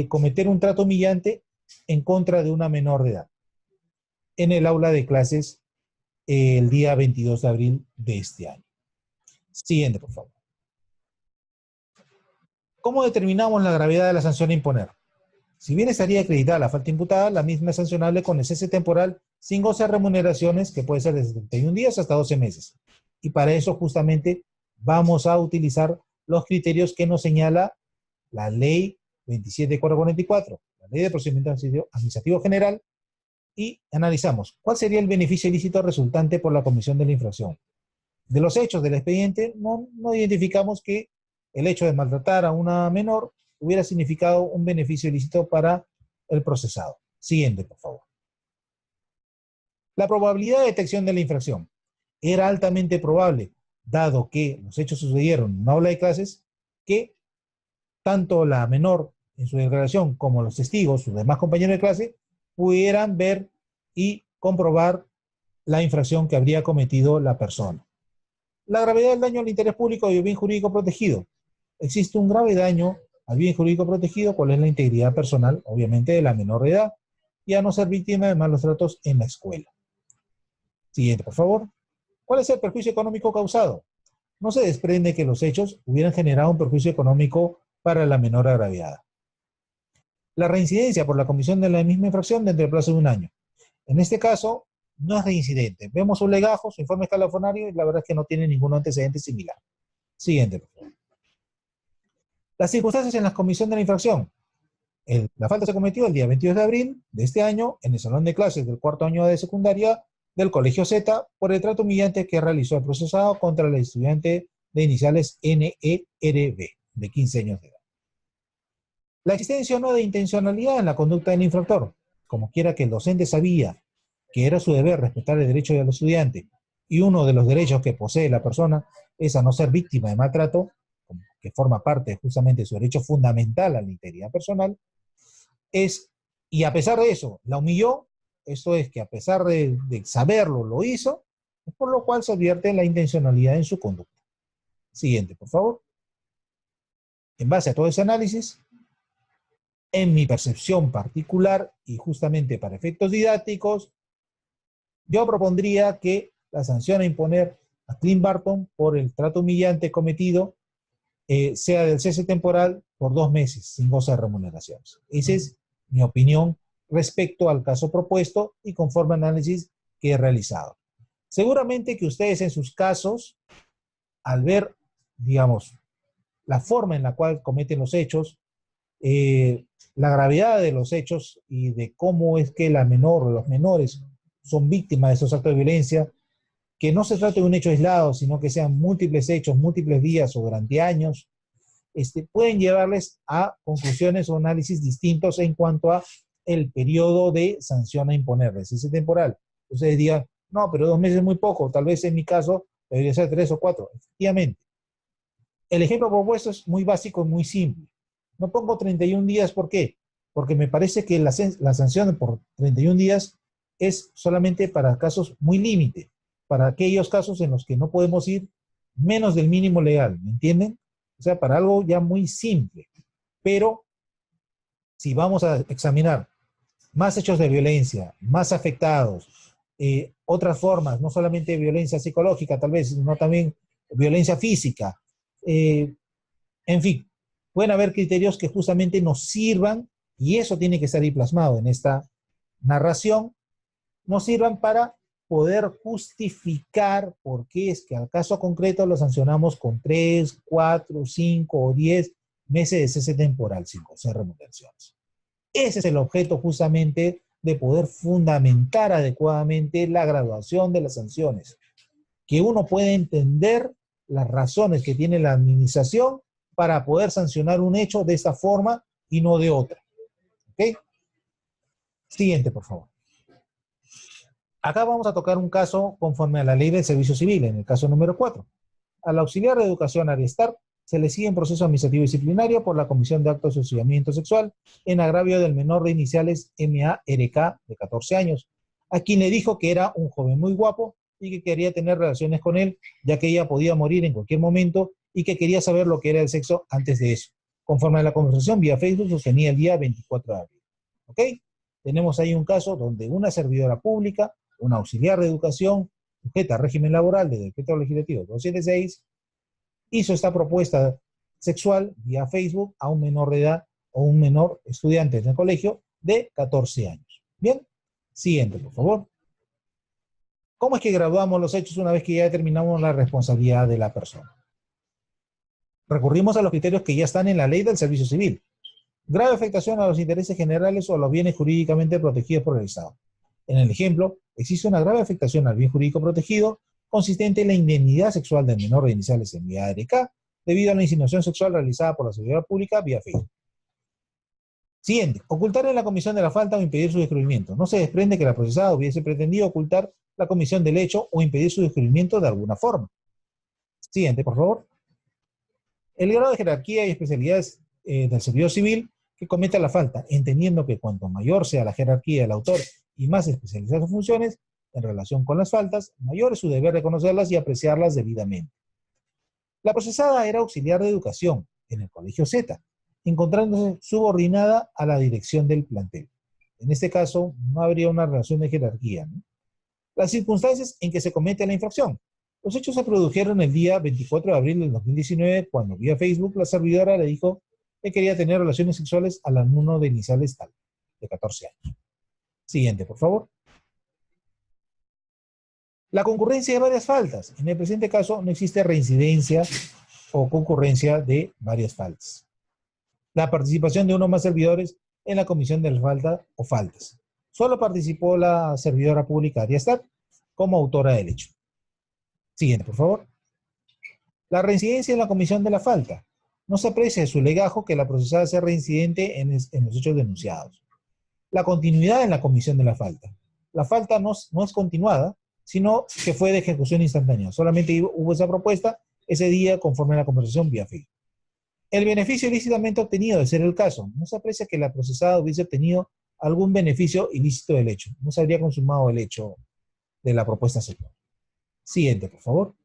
cometer un trato humillante en contra de una menor de edad en el aula de clases el día 22 de abril de este año. Siguiente, por favor. ¿Cómo determinamos la gravedad de la sanción a imponer? Si bien estaría acreditada la falta imputada, la misma es sancionable con el cese temporal sin goce de remuneraciones, que puede ser desde 31 días hasta 12 meses. Y para eso justamente vamos a utilizar los criterios que nos señala la Ley 27444, la la Ley de Procedimiento Administrativo General, y analizamos cuál sería el beneficio ilícito resultante por la comisión de la infracción. De los hechos del expediente, no identificamos que el hecho de maltratar a una menor hubiera significado un beneficio ilícito para el procesado. Siguiente, por favor. La probabilidad de detección de la infracción era altamente probable, dado que los hechos sucedieron en una aula de clases, que tanto la menor en su declaración como los testigos, sus demás compañeros de clase, pudieran ver y comprobar la infracción que habría cometido la persona. La gravedad del daño al interés público y el bien jurídico protegido. Existe un grave daño al bien jurídico protegido, cuál es la integridad personal, obviamente, de la menor de edad, y a no ser víctima de malos tratos en la escuela. Siguiente, por favor. ¿Cuál es el perjuicio económico causado? No se desprende que los hechos hubieran generado un perjuicio económico para la menor agraviada. La reincidencia por la comisión de la misma infracción dentro del plazo de un año. En este caso, no es reincidente. Vemos su legajo, su informe escalafonario, y la verdad es que no tiene ningún antecedente similar. Siguiente, por favor. Las circunstancias en la comisión de la infracción. La falta se cometió el día 22 de abril de este año en el salón de clases del cuarto año de secundaria del Colegio Z por el trato humillante que realizó el procesado contra la estudiante de iniciales NERB, de 15 años de edad. La existencia o no de intencionalidad en la conducta del infractor, como quiera que el docente sabía que era su deber respetar el derecho del estudiante, y uno de los derechos que posee la persona es a no ser víctima de maltrato, que forma parte justamente de su derecho fundamental a la integridad personal, y a pesar de eso, la humilló. Esto es que a pesar de saberlo, lo hizo, por lo cual se advierte la intencionalidad en su conducta. Siguiente, por favor. En base a todo ese análisis, en mi percepción particular y justamente para efectos didácticos, yo propondría que la sanción a imponer a Clint Barton por el trato humillante cometido sea del cese temporal por 2 meses, sin goce de remuneraciones. Esa es mi opinión respecto al caso propuesto y conforme al análisis que he realizado. Seguramente que ustedes en sus casos, al ver, digamos, la forma en la cual cometen los hechos, la gravedad de los hechos y de cómo es que la menor o los menores son víctimas de esos actos de violencia, que no se trate de un hecho aislado, sino que sean múltiples hechos, múltiples días o durante años, pueden llevarles a conclusiones o análisis distintos en cuanto a el periodo de sanción a imponerles, ese temporal. Ustedes digan, no, pero 2 meses es muy poco, tal vez en mi caso debería ser 3 o 4. Efectivamente. El ejemplo propuesto es muy básico y muy simple. No pongo 31 días, ¿por qué? Porque me parece que la sanción por 31 días es solamente para casos muy límite, para aquellos casos en los que no podemos ir menos del mínimo legal, ¿me entienden? O sea, para algo ya muy simple. Pero si vamos a examinar más hechos de violencia, más afectados, otras formas, no solamente violencia psicológica tal vez, sino también violencia física, en fin, pueden haber criterios que justamente nos sirvan, y eso tiene que estar ahí plasmado en esta narración, nos sirvan para poder justificar por qué es que al caso concreto lo sancionamos con 3, 4, 5 o 10 meses de cese temporal sin goce de remuneraciones. Ese es el objeto justamente de poder fundamentar adecuadamente la graduación de las sanciones, que uno puede entender las razones que tiene la administración para poder sancionar un hecho de esta forma y no de otra. ¿Ok? Siguiente, por favor. Acá vamos a tocar un caso conforme a la ley del servicio civil, en el caso número 4. Al auxiliar de educación Arestar se le sigue en proceso administrativo disciplinario por la comisión de actos de hostigamiento sexual en agravio del menor de iniciales MARK de 14 años, a quien le dijo que era un joven muy guapo y que quería tener relaciones con él, ya que ella podía morir en cualquier momento y que quería saber lo que era el sexo antes de eso, conforme a la conversación vía Facebook sostenida el día 24 de abril. ¿Ok? Tenemos ahí un caso donde una servidora pública, un auxiliar de educación, sujeta a régimen laboral de decreto legislativo 276, hizo esta propuesta sexual vía Facebook a un menor de edad o un menor estudiante en el colegio de 14 años. Bien, siguiente, por favor. ¿Cómo es que graduamos los hechos una vez que ya determinamos la responsabilidad de la persona? Recurrimos a los criterios que ya están en la ley del servicio civil. grave afectación a los intereses generales o a los bienes jurídicamente protegidos por el Estado. En el ejemplo, existe una grave afectación al bien jurídico protegido consistente en la indemnidad sexual del menor de iniciales en vía ARK debido a la insinuación sexual realizada por la servidora pública vía Facebook. Siguiente, ocultar en la comisión de la falta o impedir su descubrimiento. No se desprende que la procesada hubiese pretendido ocultar la comisión del hecho o impedir su descubrimiento de alguna forma. Siguiente, por favor. El grado de jerarquía y especialidades del servidor civil que cometa la falta, entendiendo que cuanto mayor sea la jerarquía del autor y más especializadas sus funciones en relación con las faltas, mayor es su deber reconocerlas y apreciarlas debidamente. La procesada era auxiliar de educación en el Colegio Z, encontrándose subordinada a la dirección del plantel. En este caso, no habría una relación de jerarquía, ¿no? Las circunstancias en que se comete la infracción. Los hechos se produjeron el día 24 de abril del 2019, cuando vía Facebook la servidora le dijo que quería tener relaciones sexuales al alumno de iniciales tal, de 14 años. Siguiente, por favor. La concurrencia de varias faltas. En el presente caso no existe reincidencia o concurrencia de varias faltas. La participación de uno o más servidores en la comisión de la falta o faltas. Solo participó la servidora pública Ariastat como autora del hecho. Siguiente, por favor. La reincidencia en la comisión de la falta. No se aprecia de su legajo que la procesada sea reincidente en los hechos denunciados. La continuidad en la comisión de la falta. La falta no es continuada, sino que fue de ejecución instantánea. Solamente hubo esa propuesta ese día conforme a la conversación vía Facebook. El beneficio ilícitamente obtenido, de ser el caso. No se aprecia que la procesada hubiese obtenido algún beneficio ilícito del hecho. No se habría consumado el hecho de la propuesta sexual. Siguiente, por favor.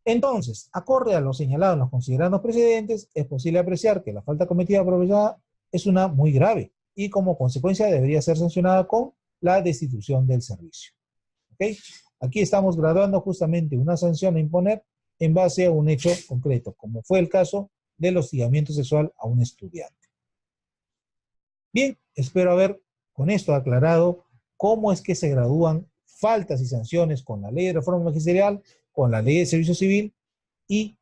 Entonces, acorde a lo señalado en los considerandos precedentes, es posible apreciar que la falta cometida por la procesada es una muy grave y como consecuencia debería ser sancionada con la destitución del servicio. ¿Ok? Aquí estamos graduando justamente una sanción a imponer en base a un hecho concreto, como fue el caso del hostigamiento sexual a un estudiante. Bien, espero haber con esto aclarado cómo es que se gradúan faltas y sanciones con la ley de reforma magisterial, con la ley de servicio civil y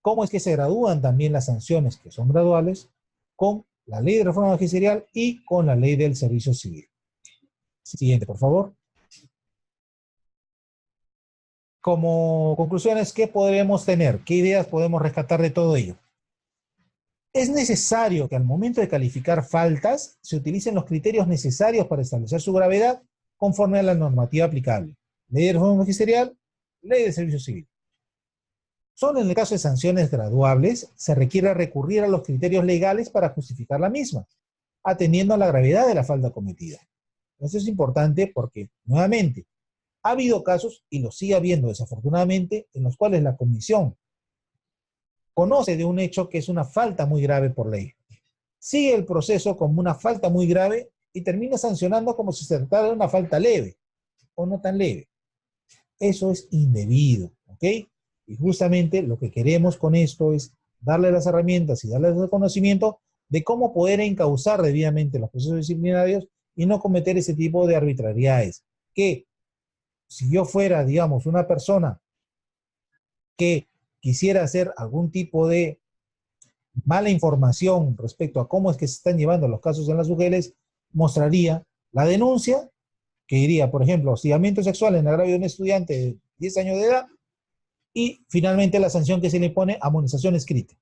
cómo es que se gradúan también las sanciones que son graduales con la ley de reforma magisterial y con la ley del servicio civil. Siguiente, por favor. Como conclusiones, ¿qué podremos tener? ¿Qué ideas podemos rescatar de todo ello? Es necesario que al momento de calificar faltas se utilicen los criterios necesarios para establecer su gravedad conforme a la normativa aplicable. Ley de reforma magisterial, ley de servicio civil. Solo en el caso de sanciones graduables se requiere recurrir a los criterios legales para justificar la misma, atendiendo a la gravedad de la falta cometida. Eso es importante porque, nuevamente, ha habido casos, y lo sigue habiendo desafortunadamente, en los cuales la comisión conoce de un hecho que es una falta muy grave por ley. Sigue el proceso como una falta muy grave y termina sancionando como si se tratara de una falta leve o no tan leve. Eso es indebido, ¿ok? Y justamente lo que queremos con esto es darle las herramientas y darles el conocimiento de cómo poder encauzar debidamente los procesos disciplinarios y no cometer ese tipo de arbitrariedades. Que si yo fuera, digamos, una persona que quisiera hacer algún tipo de mala información respecto a cómo es que se están llevando los casos en las UGELs, mostraría la denuncia, que diría, por ejemplo, hostigamiento sexual en agravio de un estudiante de 10 años de edad, y finalmente la sanción que se le pone, amonestación escrita.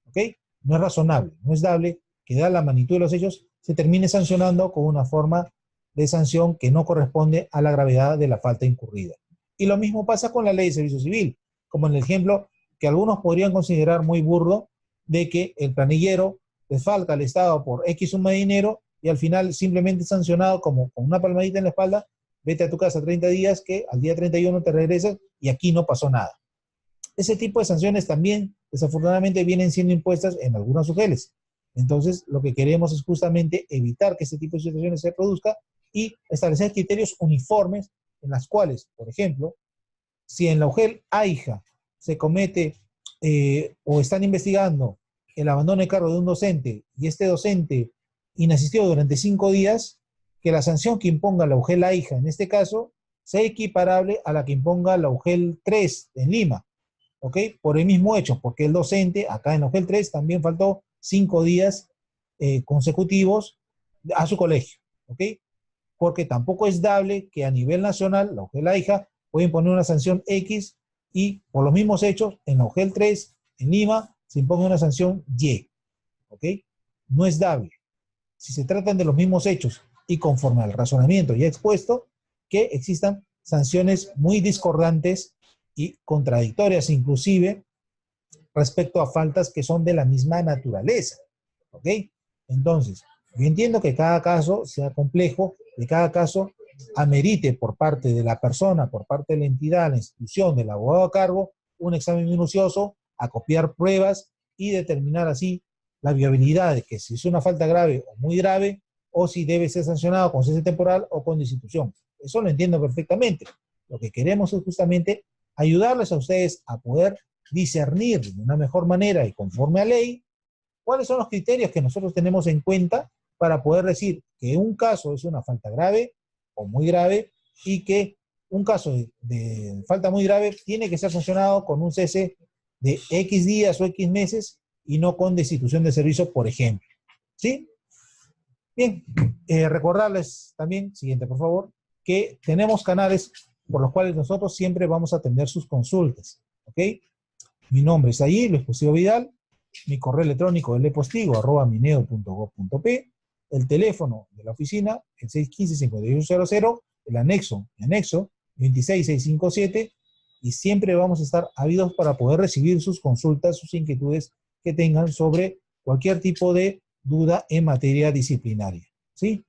¿Ok? No es razonable, no es dable que dada la magnitud de los hechos se termine sancionando con una forma de sanción que no corresponde a la gravedad de la falta incurrida. Y lo mismo pasa con la ley de servicio civil, como en el ejemplo que algunos podrían considerar muy burdo de que el planillero desfalca al Estado por X suma de dinero y al final simplemente sancionado como con una palmadita en la espalda, vete a tu casa 30 días que al día 31 te regresas y aquí no pasó nada. Ese tipo de sanciones también desafortunadamente vienen siendo impuestas en algunas UGELs. Entonces lo que queremos es justamente evitar que este tipo de situaciones se produzca y establecer criterios uniformes en las cuales, por ejemplo, si en la UGEL AIJA se comete o están investigando el abandono de cargo de un docente y este docente inasistió durante 5 días, que la sanción que imponga la UGEL AIJA en este caso sea equiparable a la que imponga la UGEL 3 en Lima, ¿ok? Por el mismo hecho, porque el docente acá en la UGEL 3 también faltó 5 días consecutivos a su colegio, ¿ok? Porque tampoco es dable que a nivel nacional la UGEL AIJA puede imponer una sanción X y por los mismos hechos en la UGEL 3, en Lima, se impone una sanción Y, ¿ok? No es dable. Si se tratan de los mismos hechos y conforme al razonamiento ya expuesto, que existan sanciones muy discordantes y contradictorias inclusive respecto a faltas que son de la misma naturaleza, ¿ok? Entonces, yo entiendo que cada caso sea complejo, que cada caso amerite por parte de la persona, por parte de la entidad, la institución, del abogado a cargo, un examen minucioso, acopiar pruebas y determinar así la viabilidad de que si es una falta grave o muy grave, o si debe ser sancionado con cese temporal o con destitución. Eso lo entiendo perfectamente. Lo que queremos es justamente ayudarles a ustedes a poder discernir de una mejor manera y conforme a ley cuáles son los criterios que nosotros tenemos en cuenta para poder decir que un caso es una falta grave o muy grave y que un caso de falta muy grave tiene que ser sancionado con un cese de X días o X meses y no con destitución de servicio, por ejemplo. ¿Sí? Bien, recordarles también, siguiente por favor, que tenemos canales por los cuales nosotros siempre vamos a atender sus consultas. ¿Ok? Mi nombre es ahí, Luis Postigo Vidal. Mi correo electrónico es lepostigo@mineo.gov.p. El teléfono de la oficina, el 615-5800, el anexo 26657, y siempre vamos a estar ávidos para poder recibir sus consultas, sus inquietudes que tengan sobre cualquier tipo de duda en materia disciplinaria. ¿Sí?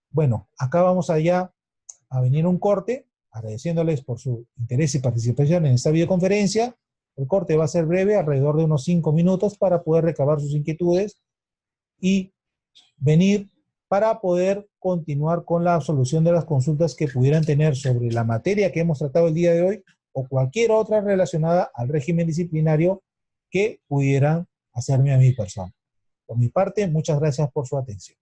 Bueno, acá vamos allá a venir un corte, agradeciéndoles por su interés y participación en esta videoconferencia. El corte va a ser breve, alrededor de unos 5 minutos, para poder recabar sus inquietudes y venir para poder continuar con la solución de las consultas que pudieran tener sobre la materia que hemos tratado el día de hoy o cualquier otra relacionada al régimen disciplinario que pudieran hacerme a mi persona. Por mi parte, muchas gracias por su atención.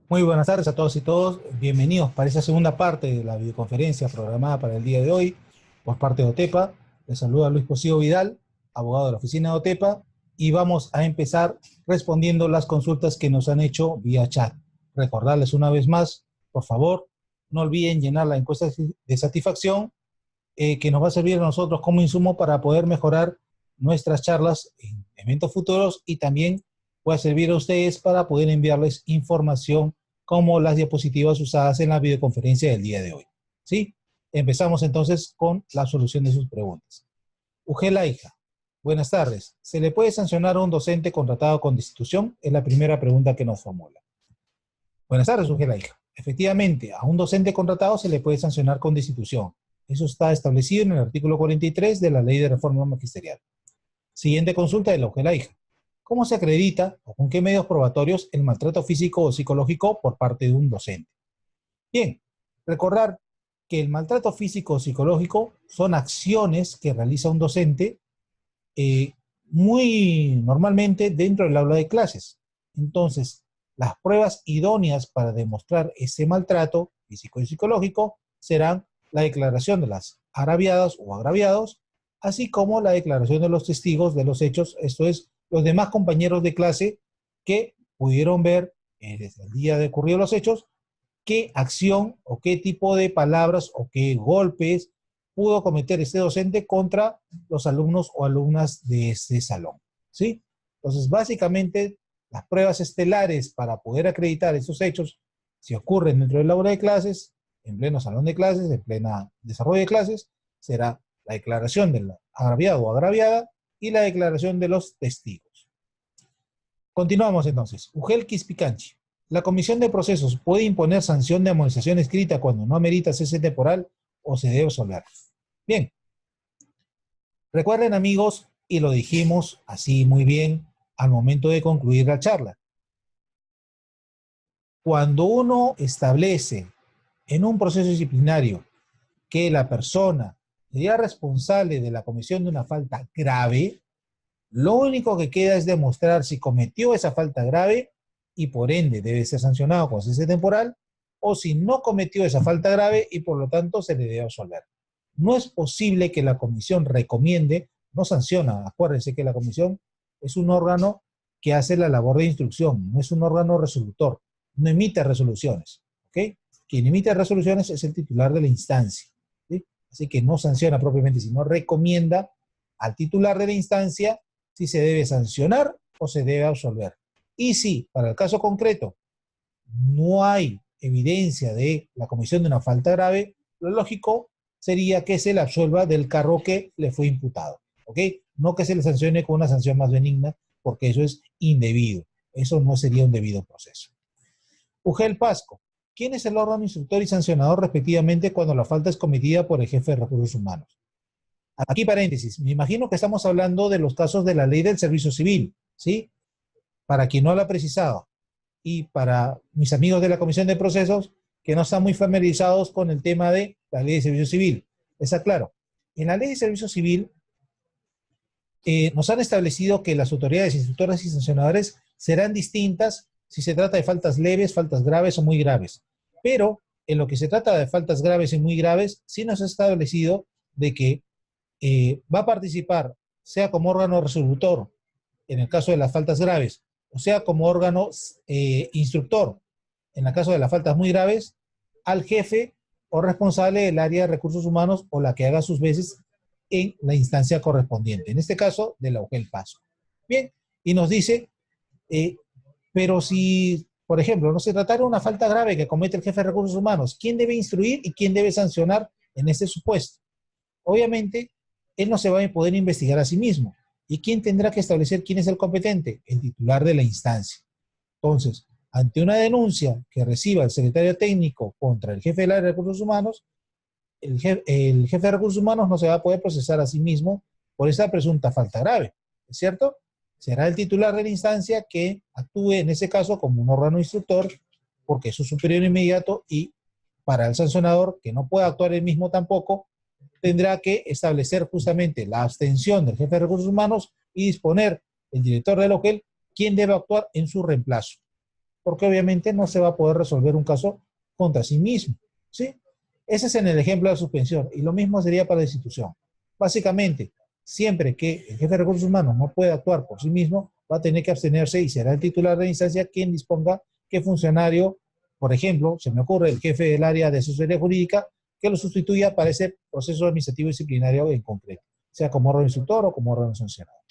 Muy buenas tardes a todos y todos. Bienvenidos para esta segunda parte de la videoconferencia programada para el día de hoy por parte de OTEPA. Les saluda Luis Postigo Vidal, abogado de la oficina de OTEPA, y vamos a empezar respondiendo las consultas que nos han hecho vía chat. Recordarles una vez más, por favor, no olviden llenar la encuesta de satisfacción que nos va a servir a nosotros como insumo para poder mejorar nuestras charlas en eventos futuros, y también puede servir a ustedes para poder enviarles información como las diapositivas usadas en la videoconferencia del día de hoy. ¿Sí? Empezamos entonces con la solución de sus preguntas. UGEL AIJA, buenas tardes. ¿Se le puede sancionar a un docente contratado con destitución? Es la primera pregunta que nos formula. Buenas tardes, UGEL AIJA. Efectivamente, a un docente contratado se le puede sancionar con destitución. Eso está establecido en el artículo 43 de la Ley de Reforma Magisterial. Siguiente consulta de la UGEL AIJA. ¿Cómo se acredita o con qué medios probatorios el maltrato físico o psicológico por parte de un docente? Bien, recordar que el maltrato físico o psicológico son acciones que realiza un docente muy normalmente dentro del aula de clases. Entonces, las pruebas idóneas para demostrar ese maltrato físico y psicológico serán la declaración de las agraviadas o agraviados, así como la declaración de los testigos de los hechos, esto es, los demás compañeros de clase que pudieron ver desde el día de ocurrido los hechos, qué acción o qué tipo de palabras o qué golpes pudo cometer este docente contra los alumnos o alumnas de este salón. ¿Sí? Entonces, básicamente, las pruebas estelares para poder acreditar esos hechos, si ocurren dentro del aula de clases, en pleno salón de clases, en plena desarrollo de clases, será la declaración del agraviado o agraviada y la declaración de los testigos. Continuamos entonces. Ugel Quispicanchi. ¿La Comisión de Procesos puede imponer sanción de amonestación escrita cuando no amerita cese temporal o se debe absolver? Bien. Recuerden, amigos, y lo dijimos así muy bien al momento de concluir la charla. Cuando uno establece en un proceso disciplinario que la persona sería responsable de la comisión de una falta grave, lo único que queda es demostrar si cometió esa falta grave y por ende debe ser sancionado con cese temporal, o si no cometió esa falta grave y por lo tanto se le debe absolver. No es posible que la comisión recomiende no sanciona. Acuérdense que la comisión es un órgano que hace la labor de instrucción, no es un órgano resolutor, no emite resoluciones, ¿ok? Quien emite resoluciones es el titular de la instancia, ¿sí? Así que no sanciona propiamente, sino recomienda al titular de la instancia si se debe sancionar o se debe absolver. Y si, para el caso concreto, no hay evidencia de la comisión de una falta grave, lo lógico sería que se le absuelva del cargo que le fue imputado, ¿ok? No que se le sancione con una sanción más benigna, porque eso es indebido. Eso no sería un debido proceso. UGEL Pasco. ¿Quién es el órgano instructor y sancionador respectivamente cuando la falta es cometida por el jefe de recursos humanos? Aquí paréntesis, me imagino que estamos hablando de los casos de la ley del servicio civil, ¿sí? Para quien no lo ha precisado, y para mis amigos de la Comisión de Procesos que no están muy familiarizados con el tema de la ley de servicio civil. Está claro, en la ley de servicio civil nos han establecido que las autoridades instructoras y sancionadoras serán distintas si se trata de faltas leves, faltas graves o muy graves. Pero en lo que se trata de faltas graves y muy graves, sí nos ha establecido de que va a participar, sea como órgano resolutor, en el caso de las faltas graves, o sea como órgano instructor, en el caso de las faltas muy graves, al jefe o responsable del área de recursos humanos o la que haga sus veces en la instancia correspondiente, en este caso de la UGEL Pasco. Bien, y nos dice, pero si, por ejemplo, no se tratara de una falta grave que comete el jefe de recursos humanos, ¿quién debe instruir y quién debe sancionar en este supuesto? Obviamente, él no se va a poder investigar a sí mismo. ¿Y quién tendrá que establecer quién es el competente? El titular de la instancia. Entonces, ante una denuncia que reciba el secretario técnico contra el jefe del área de recursos humanos, el jefe de recursos humanos no se va a poder procesar a sí mismo por esa presunta falta grave, ¿es cierto? Será el titular de la instancia que actúe en ese caso como un órgano instructor, porque es su superior inmediato, y para el sancionador, que no pueda actuar él mismo tampoco, tendrá que establecer justamente la abstención del jefe de recursos humanos y disponer el director del OGEL quién debe actuar en su reemplazo, porque obviamente no se va a poder resolver un caso contra sí mismo, ¿sí? Ese es en el ejemplo de la suspensión, y lo mismo sería para la institución. Básicamente, siempre que el jefe de recursos humanos no pueda actuar por sí mismo, va a tener que abstenerse y será el titular de la instancia quien disponga qué funcionario, por ejemplo, se me ocurre el jefe del área de asesoría jurídica, que lo sustituya para ese proceso administrativo disciplinario en concreto, sea como órgano instructor o como órgano sancionador.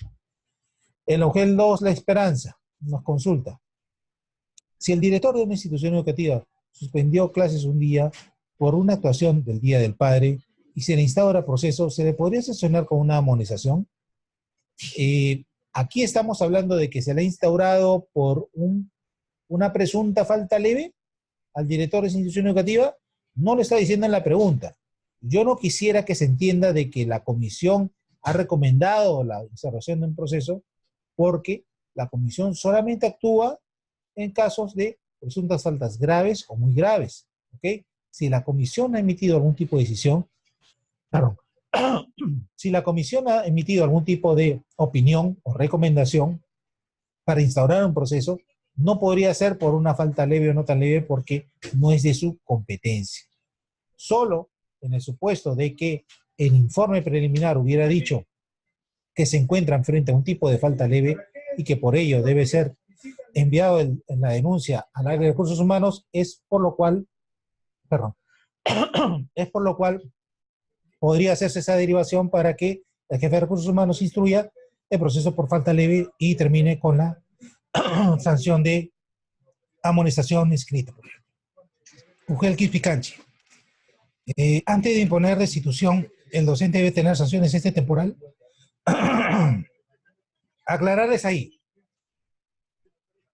El OGEL 2, La Esperanza, nos consulta. Si el director de una institución educativa suspendió clases un día por una actuación del Día del Padre y se le instaura proceso, ¿se le podría sancionar con una amonestación? Aquí estamos hablando de que se le ha instaurado por una presunta falta leve al director de esa institución educativa. No lo está diciendo en la pregunta. Yo no quisiera que se entienda de que la comisión ha recomendado la instauración de un proceso, porque la comisión solamente actúa en casos de presuntas faltas graves o muy graves, ¿ok? Si la comisión ha emitido algún tipo de decisión, perdón, si la comisión ha emitido algún tipo de opinión o recomendación para instaurar un proceso, no podría ser por una falta leve o no tan leve, porque no es de su competencia. Solo en el supuesto de que el informe preliminar hubiera dicho que se encuentran frente a un tipo de falta leve y que por ello debe ser enviado en la denuncia al área de recursos humanos, es por lo cual, perdón, es por lo cual podría hacerse esa derivación para que el jefe de recursos humanos instruya el proceso por falta leve y termine con la sanción de amonestación escrita. Ugel Quispicanchi. Antes de imponer destitución, el docente debe tener sanciones temporal. Aclararles ahí.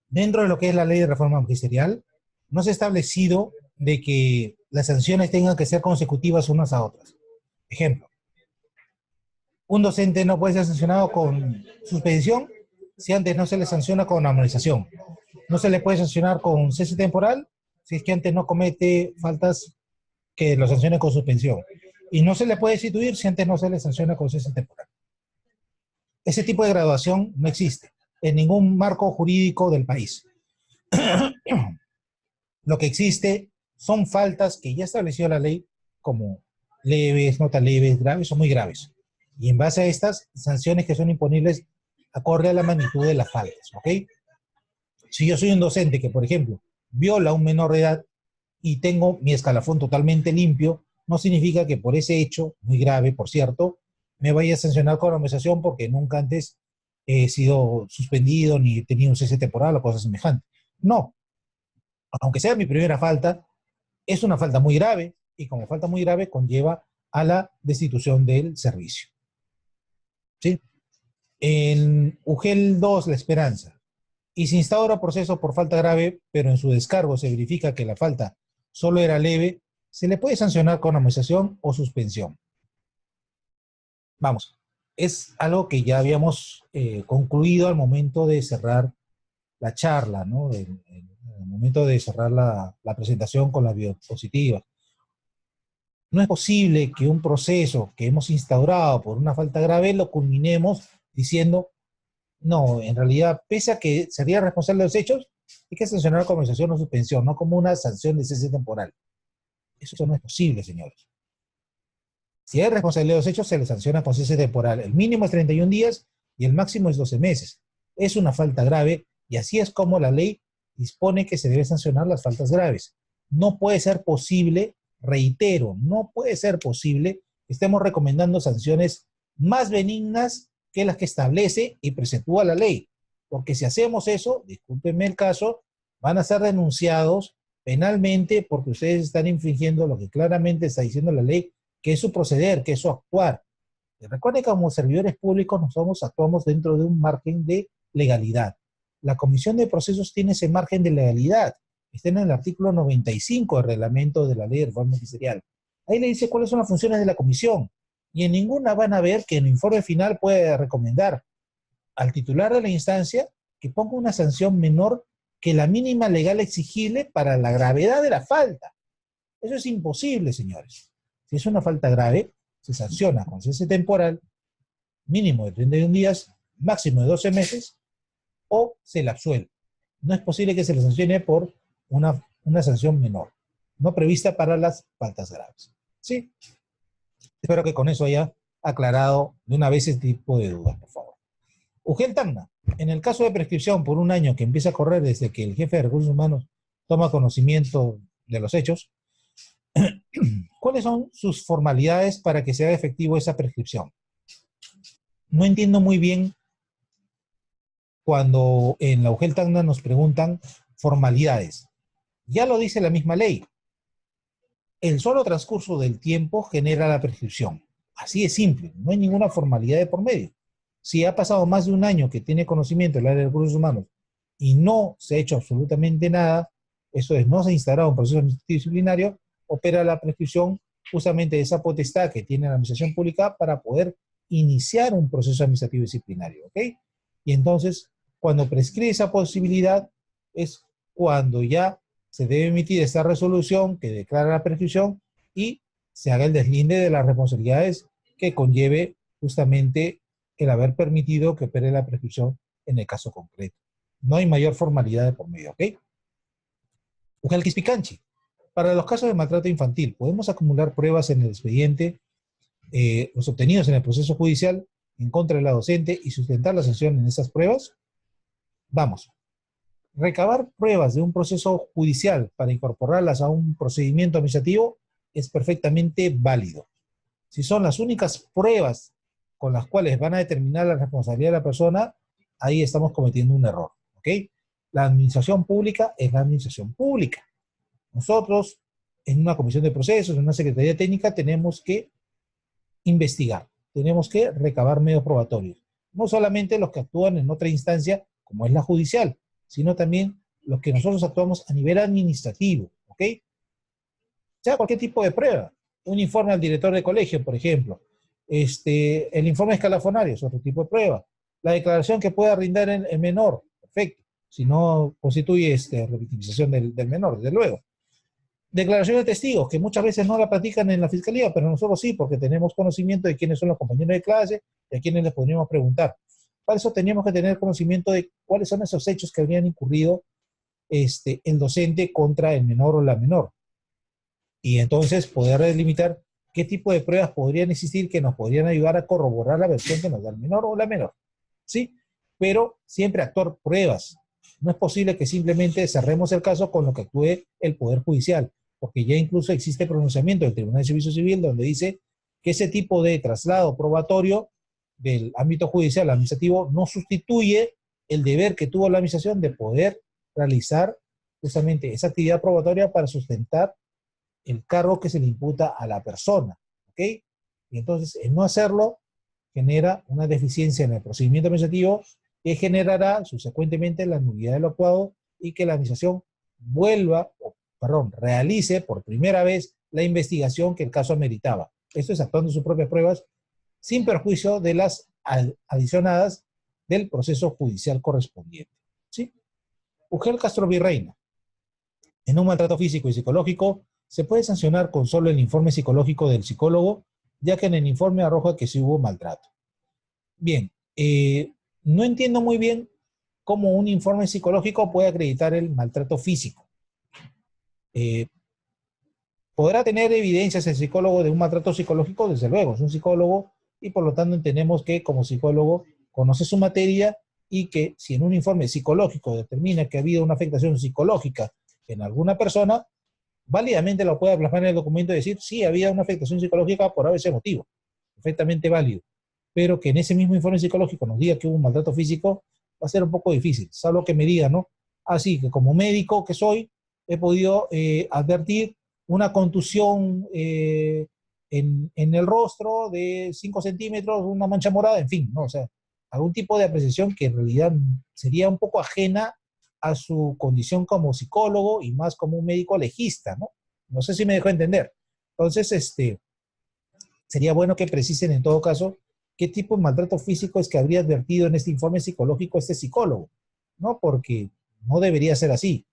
Dentro de lo que es la ley de reforma magisterial, no se ha establecido de que las sanciones tengan que ser consecutivas unas a otras. Ejemplo, un docente no puede ser sancionado con suspensión si antes no se le sanciona con amonestación. No se le puede sancionar con cese temporal si es que antes no comete faltas que lo sancionen con suspensión. Y no se le puede destituir si antes no se le sanciona con cese temporal. Ese tipo de graduación no existe en ningún marco jurídico del país. Lo que existe son faltas que ya estableció la ley como leves, no tan leves, graves o muy graves. Y en base a estas sanciones que son imponibles acorde a la magnitud de las faltas, ¿ok? Si yo soy un docente que, por ejemplo, viola a un menor de edad y tengo mi escalafón totalmente limpio, no significa que por ese hecho, muy grave, por cierto, me vaya a sancionar con amonestación porque nunca antes he sido suspendido ni he tenido un cese temporal o cosas semejantes. No, aunque sea mi primera falta, es una falta muy grave y como falta muy grave conlleva a la destitución del servicio. ¿Sí? En UGEL 2, La Esperanza, y se instaura proceso por falta grave, pero en su descargo se verifica que la falta solo era leve, se le puede sancionar con amonestación o suspensión. Vamos, es algo que ya habíamos concluido al momento de cerrar la charla, ¿no? En el momento de cerrar la presentación con las biopositivas. No es posible que un proceso que hemos instaurado por una falta grave lo culminemos diciendo, no, en realidad, pese a que sería responsable de los hechos, hay que sancionar con compensación o suspensión, no como una sanción de cese temporal. Eso no es posible, señores. Si hay responsabilidad de los hechos, se le sanciona con cese temporal. El mínimo es 31 días y el máximo es 12 meses. Es una falta grave y así es como la ley dispone que se debe sancionar las faltas graves. No puede ser posible, reitero, no puede ser posible que estemos recomendando sanciones más benignas que las que establece y preceptúa la ley. Porque si hacemos eso, discúlpenme el caso, van a ser denunciados penalmente porque ustedes están infringiendo lo que claramente está diciendo la ley, que es su proceder, que es su actuar. Y recuerden que como servidores públicos nosotros actuamos dentro de un margen de legalidad. La Comisión de Procesos tiene ese margen de legalidad. Está en el artículo 95 del reglamento de la ley de reforma ministerial. Ahí le dice cuáles son las funciones de la comisión. Y en ninguna van a ver que en el informe final puede recomendar al titular de la instancia que ponga una sanción menor que la mínima legal exigible para la gravedad de la falta. Eso es imposible, señores. Si es una falta grave, se sanciona con cese temporal, mínimo de 31 días, máximo de 12 meses, o se la absuelve. No es posible que se le sancione por una sanción menor, no prevista para las faltas graves. ¿Sí? Espero que con eso haya aclarado de una vez este tipo de dudas, por favor. UGEL Tacna, en el caso de prescripción por un año que empieza a correr desde que el jefe de recursos humanos toma conocimiento de los hechos, ¿cuáles son sus formalidades para que sea efectivo esa prescripción? No entiendo muy bien cuando en la UGEL Tacna nos preguntan formalidades. Ya lo dice la misma ley. El solo transcurso del tiempo genera la prescripción. Así de simple, no hay ninguna formalidad de por medio. Si ha pasado más de un año que tiene conocimiento del área de recursos humanos y no se ha hecho absolutamente nada, eso es, no se ha instaurado un proceso administrativo disciplinario, opera la prescripción justamente de esa potestad que tiene la administración pública para poder iniciar un proceso administrativo disciplinario, ¿ok? Y entonces, cuando prescribe esa posibilidad, es cuando ya se debe emitir esta resolución que declara la prescripción y se haga el deslinde de las responsabilidades que conlleve justamente el haber permitido que opere la prescripción en el caso concreto. No hay mayor formalidad de por medio, ¿ok? UGEL Quispicanchi. Para los casos de maltrato infantil, podemos acumular pruebas en el expediente, los obtenidos en el proceso judicial en contra de la docente y sustentar la sanción en esas pruebas. Vamos, recabar pruebas de un proceso judicial para incorporarlas a un procedimiento administrativo es perfectamente válido. Si son las únicas pruebas con las cuales van a determinar la responsabilidad de la persona, ahí estamos cometiendo un error, ¿ok? La administración pública es la administración pública. Nosotros, en una comisión de procesos, en una secretaría técnica, tenemos que investigar, tenemos que recabar medios probatorios. No solamente los que actúan en otra instancia, como es la judicial, sino también los que nosotros actuamos a nivel administrativo, ¿ok? Sea cualquier tipo de prueba. Un informe al director de colegio, por ejemplo. El informe escalafonario es otro tipo de prueba. La declaración que pueda brindar el menor, perfecto. Si no constituye revictimización del menor, desde luego. Declaración de testigos, que muchas veces no la practican en la fiscalía, pero nosotros sí, porque tenemos conocimiento de quiénes son los compañeros de clase y a quienes les podríamos preguntar. Para eso teníamos que tener conocimiento de cuáles son esos hechos que habrían incurrido el docente contra el menor o la menor. Y entonces poder delimitar qué tipo de pruebas podrían existir que nos podrían ayudar a corroborar la versión que nos da el menor o la menor, ¿sí? Pero siempre actuar pruebas. No es posible que simplemente cerremos el caso con lo que actúe el Poder Judicial, porque ya incluso existe pronunciamiento del Tribunal de Servicio Civil donde dice que ese tipo de traslado probatorio del ámbito judicial administrativo no sustituye el deber que tuvo la administración de poder realizar justamente esa actividad probatoria para sustentar el cargo que se le imputa a la persona, ¿ok? Y entonces, el no hacerlo genera una deficiencia en el procedimiento administrativo que generará subsecuentemente la nulidad de lo actuado y que la administración vuelva, perdón, realice por primera vez la investigación que el caso ameritaba. Esto es actuando sus propias pruebas sin perjuicio de las adicionadas del proceso judicial correspondiente, ¿sí? Ugel Castro Virreina. En un maltrato físico y psicológico, se puede sancionar con solo el informe psicológico del psicólogo, ya que en el informe arroja que sí hubo maltrato. Bien, no entiendo muy bien cómo un informe psicológico puede acreditar el maltrato físico. ¿Podrá tener evidencias el psicólogo de un maltrato psicológico? Desde luego, es un psicólogo y por lo tanto entendemos que como psicólogo conoce su materia y que si en un informe psicológico determina que ha habido una afectación psicológica en alguna persona, válidamente lo puede plasmar en el documento y decir, sí, había una afectación psicológica por ese motivo. Perfectamente válido. Pero que en ese mismo informe psicológico nos diga que hubo un maltrato físico, va a ser un poco difícil. Salvo que me diga, ¿no? Así que como médico que soy, he podido advertir una contusión en el rostro de 5 centímetros, una mancha morada, en fin, ¿no? O sea, algún tipo de apreciación que en realidad sería un poco ajena a su condición como psicólogo y más como un médico legista, ¿no? No sé si me dejo entender. Entonces, sería bueno que precisen en todo caso qué tipo de maltrato físico es que habría advertido en este informe psicológico este psicólogo, ¿no? Porque no debería ser así.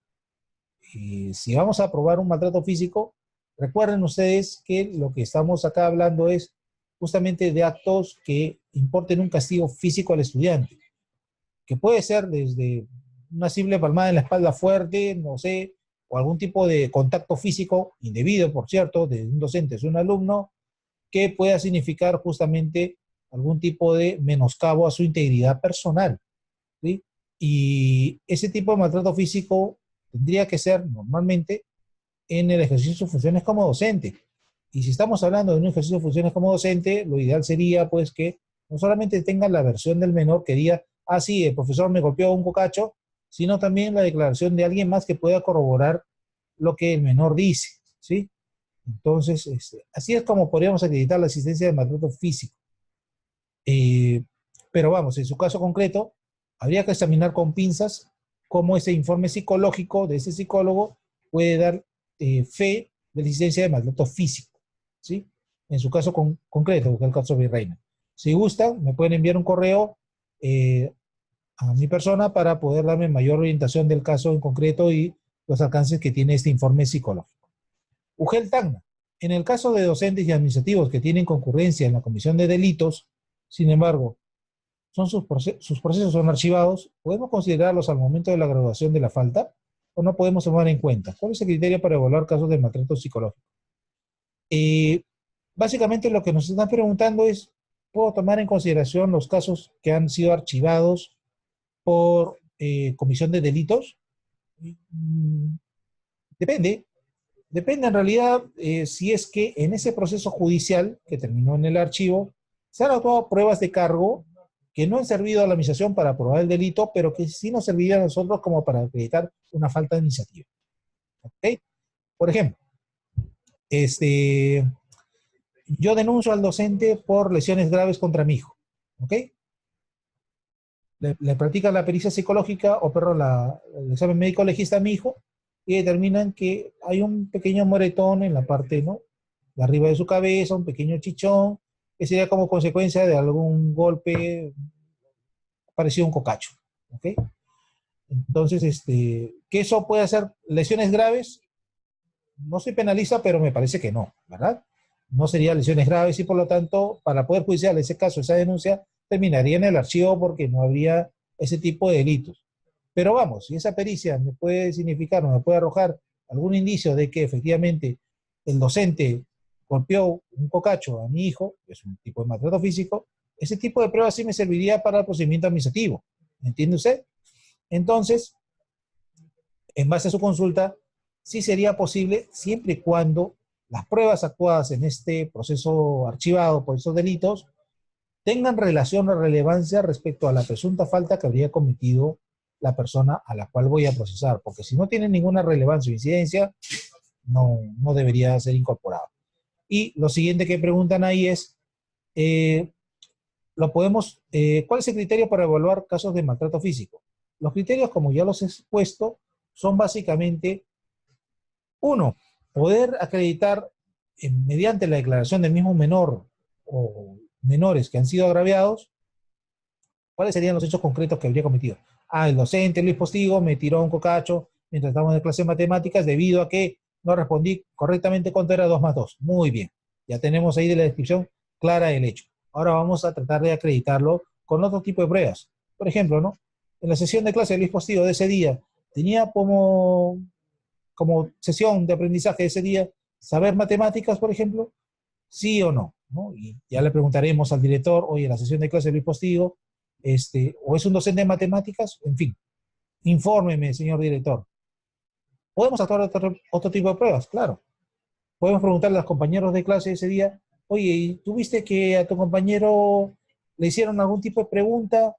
Si vamos a aprobar un maltrato físico, recuerden ustedes que lo que estamos acá hablando es justamente de actos que importen un castigo físico al estudiante, que puede ser desde una simple palmada en la espalda fuerte, no sé, o algún tipo de contacto físico indebido, por cierto, de un docente es un alumno, que pueda significar justamente algún tipo de menoscabo a su integridad personal, ¿sí? Y ese tipo de maltrato físico tendría que ser normalmente en el ejercicio de sus funciones como docente. Y si estamos hablando de un ejercicio de funciones como docente, lo ideal sería pues que no solamente tengan la versión del menor que diga, ah, sí, el profesor me golpeó un cocacho, sino también la declaración de alguien más que pueda corroborar lo que el menor dice, ¿sí? Entonces, así es como podríamos acreditar la existencia de maltrato físico. Pero vamos, en su caso concreto, habría que examinar con pinzas cómo ese informe psicológico de ese psicólogo puede dar fe de la existencia de maltrato físico, ¿sí? En su caso concreto, que es el caso Virreina. Si gustan, me pueden enviar un correo a mi persona para poder darme mayor orientación del caso en concreto y los alcances que tiene este informe psicológico. Ugel Tacna. En el caso de docentes y administrativos que tienen concurrencia en la comisión de delitos, sin embargo, sus procesos son archivados, ¿podemos considerarlos al momento de la graduación de la falta o no podemos tomar en cuenta? ¿Cuál es el criterio para evaluar casos de maltrato psicológico? Eh, Básicamente lo que nos están preguntando es, ¿puedo tomar en consideración los casos que han sido archivados por comisión de delitos? Mm, Depende. Depende en realidad si es que en ese proceso judicial que terminó en el archivo se han actuado pruebas de cargo que no han servido a la administración para probar el delito, pero que sí nos servirían a nosotros como para acreditar una falta de iniciativa. ¿Ok? Por ejemplo, yo denuncio al docente por lesiones graves contra mi hijo. ¿Ok? Le practican la pericia psicológica o, perdón, el examen médico legista a mi hijo y determinan que hay un pequeño moretón en la parte, ¿no?, de arriba de su cabeza, un pequeño chichón, que sería como consecuencia de algún golpe parecido a un cocacho. ¿Ok? Entonces, ¿que eso puede hacer lesiones graves? No se penaliza, pero me parece que no, ¿verdad? No sería lesiones graves y por lo tanto, para poder judicial ese caso, esa denuncia, terminaría en el archivo porque no habría ese tipo de delitos. Pero vamos, si esa pericia me puede significar o me puede arrojar algún indicio de que efectivamente el docente golpeó un cocacho a mi hijo, que es un tipo de maltrato físico, ese tipo de prueba sí me serviría para el procedimiento administrativo. ¿Entiende usted? Entonces, en base a su consulta, sí sería posible siempre y cuando las pruebas actuadas en este proceso archivado por esos delitos tengan relación o relevancia respecto a la presunta falta que habría cometido la persona a la cual voy a procesar, porque si no tiene ninguna relevancia o incidencia, no debería ser incorporado. Y lo siguiente que preguntan ahí es, ¿cuál es el criterio para evaluar casos de maltrato físico? Los criterios, como ya los he expuesto, son básicamente, uno, poder acreditar mediante la declaración del mismo menor o menores que han sido agraviados, cuáles serían los hechos concretos que habría cometido. El docente Luis Postigo me tiró un cocacho mientras estábamos en clase de matemáticas debido a que no respondí correctamente cuánto era 2 más 2. Muy bien, ya tenemos ahí de la descripción clara del hecho. Ahora vamos a tratar de acreditarlo con otro tipo de pruebas. Por ejemplo, ¿no? En la sesión de clase de Luis Postigo de ese día, tenía como sesión de aprendizaje de ese día saber matemáticas, por ejemplo, sí o no, ¿no? Y ya le preguntaremos al director, oye, la sesión de clase de Luis Postigo, o es un docente de matemáticas, en fin, infórmeme, señor director. Podemos actuar otro tipo de pruebas, claro. Podemos preguntarle a los compañeros de clase ese día, oye, ¿y tú viste que a tu compañero le hicieron algún tipo de pregunta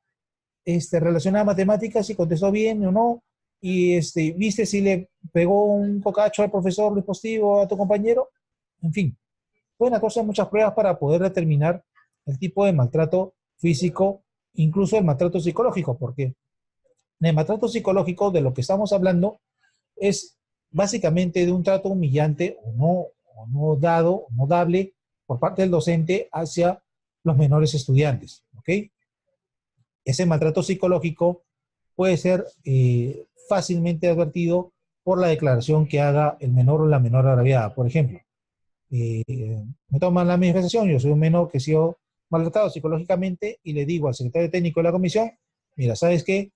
relacionada a matemáticas y contestó bien o no? Y ¿viste si le pegó un cocacho al profesor Luis Postigo a tu compañero? En fin, pueden hacerse muchas pruebas para poder determinar el tipo de maltrato físico, incluso el maltrato psicológico, porque en el maltrato psicológico de lo que estamos hablando es básicamente de un trato humillante o no dado, o no dable por parte del docente hacia los menores estudiantes, ¿ok? Ese maltrato psicológico puede ser fácilmente advertido por la declaración que haga el menor o la menor agraviada. Por ejemplo, me toman la manifestación, yo soy un menor que ha sido maltratado psicológicamente y le digo al secretario técnico de la comisión, mira, ¿sabes qué?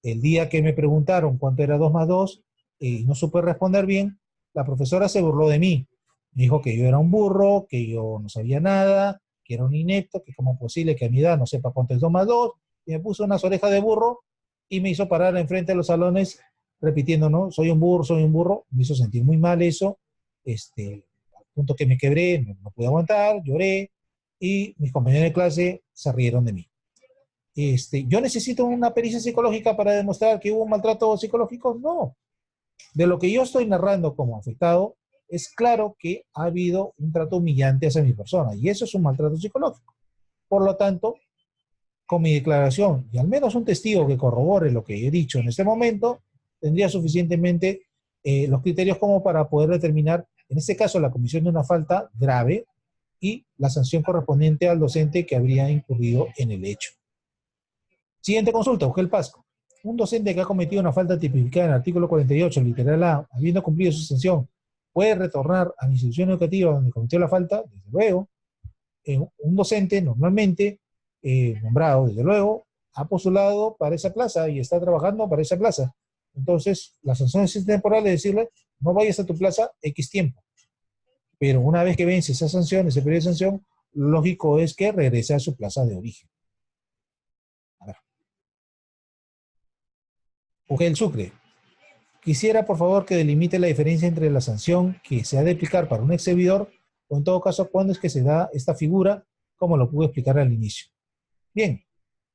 El día que me preguntaron cuánto era 2 más 2 y no supe responder bien, la profesora se burló de mí. Me dijo que yo era un burro, que yo no sabía nada, que era un inepto, que cómo es posible que a mi edad no sepa cuánto es 2 más 2, y me puso unas orejas de burro y me hizo parar enfrente de los salones repitiendo, ¿no? Soy un burro, soy un burro. Me hizo sentir muy mal eso, al punto que me quebré, no pude aguantar, lloré, y mis compañeros de clase se rieron de mí. ¿Yo necesito una pericia psicológica para demostrar que hubo un maltrato psicológico? No. De lo que yo estoy narrando como afectado, es claro que ha habido un trato humillante hacia mi persona, y eso es un maltrato psicológico. Por lo tanto, con mi declaración y al menos un testigo que corrobore lo que he dicho en este momento, tendría suficientemente los criterios como para poder determinar, en este caso, la comisión de una falta grave y la sanción correspondiente al docente que habría incurrido en el hecho. Siguiente consulta, Ugel Pasco. Un docente que ha cometido una falta tipificada en el artículo 48, literal A, habiendo cumplido su sanción, ¿puede retornar a la institución educativa donde cometió la falta? Desde luego. Un docente normalmente nombrado, desde luego, ha postulado para esa plaza y está trabajando para esa plaza. Entonces, la sanción es temporal, es decirle, no vayas a tu plaza X tiempo. Pero una vez que vence esa sanción, ese periodo de sanción, lógico es que regrese a su plaza de origen. A ver. Ugel Sucre. Quisiera, por favor, que delimite la diferencia entre la sanción que se ha de aplicar para un ex servidor o, en todo caso, cuándo es que se da esta figura, como lo pude explicar al inicio. Bien,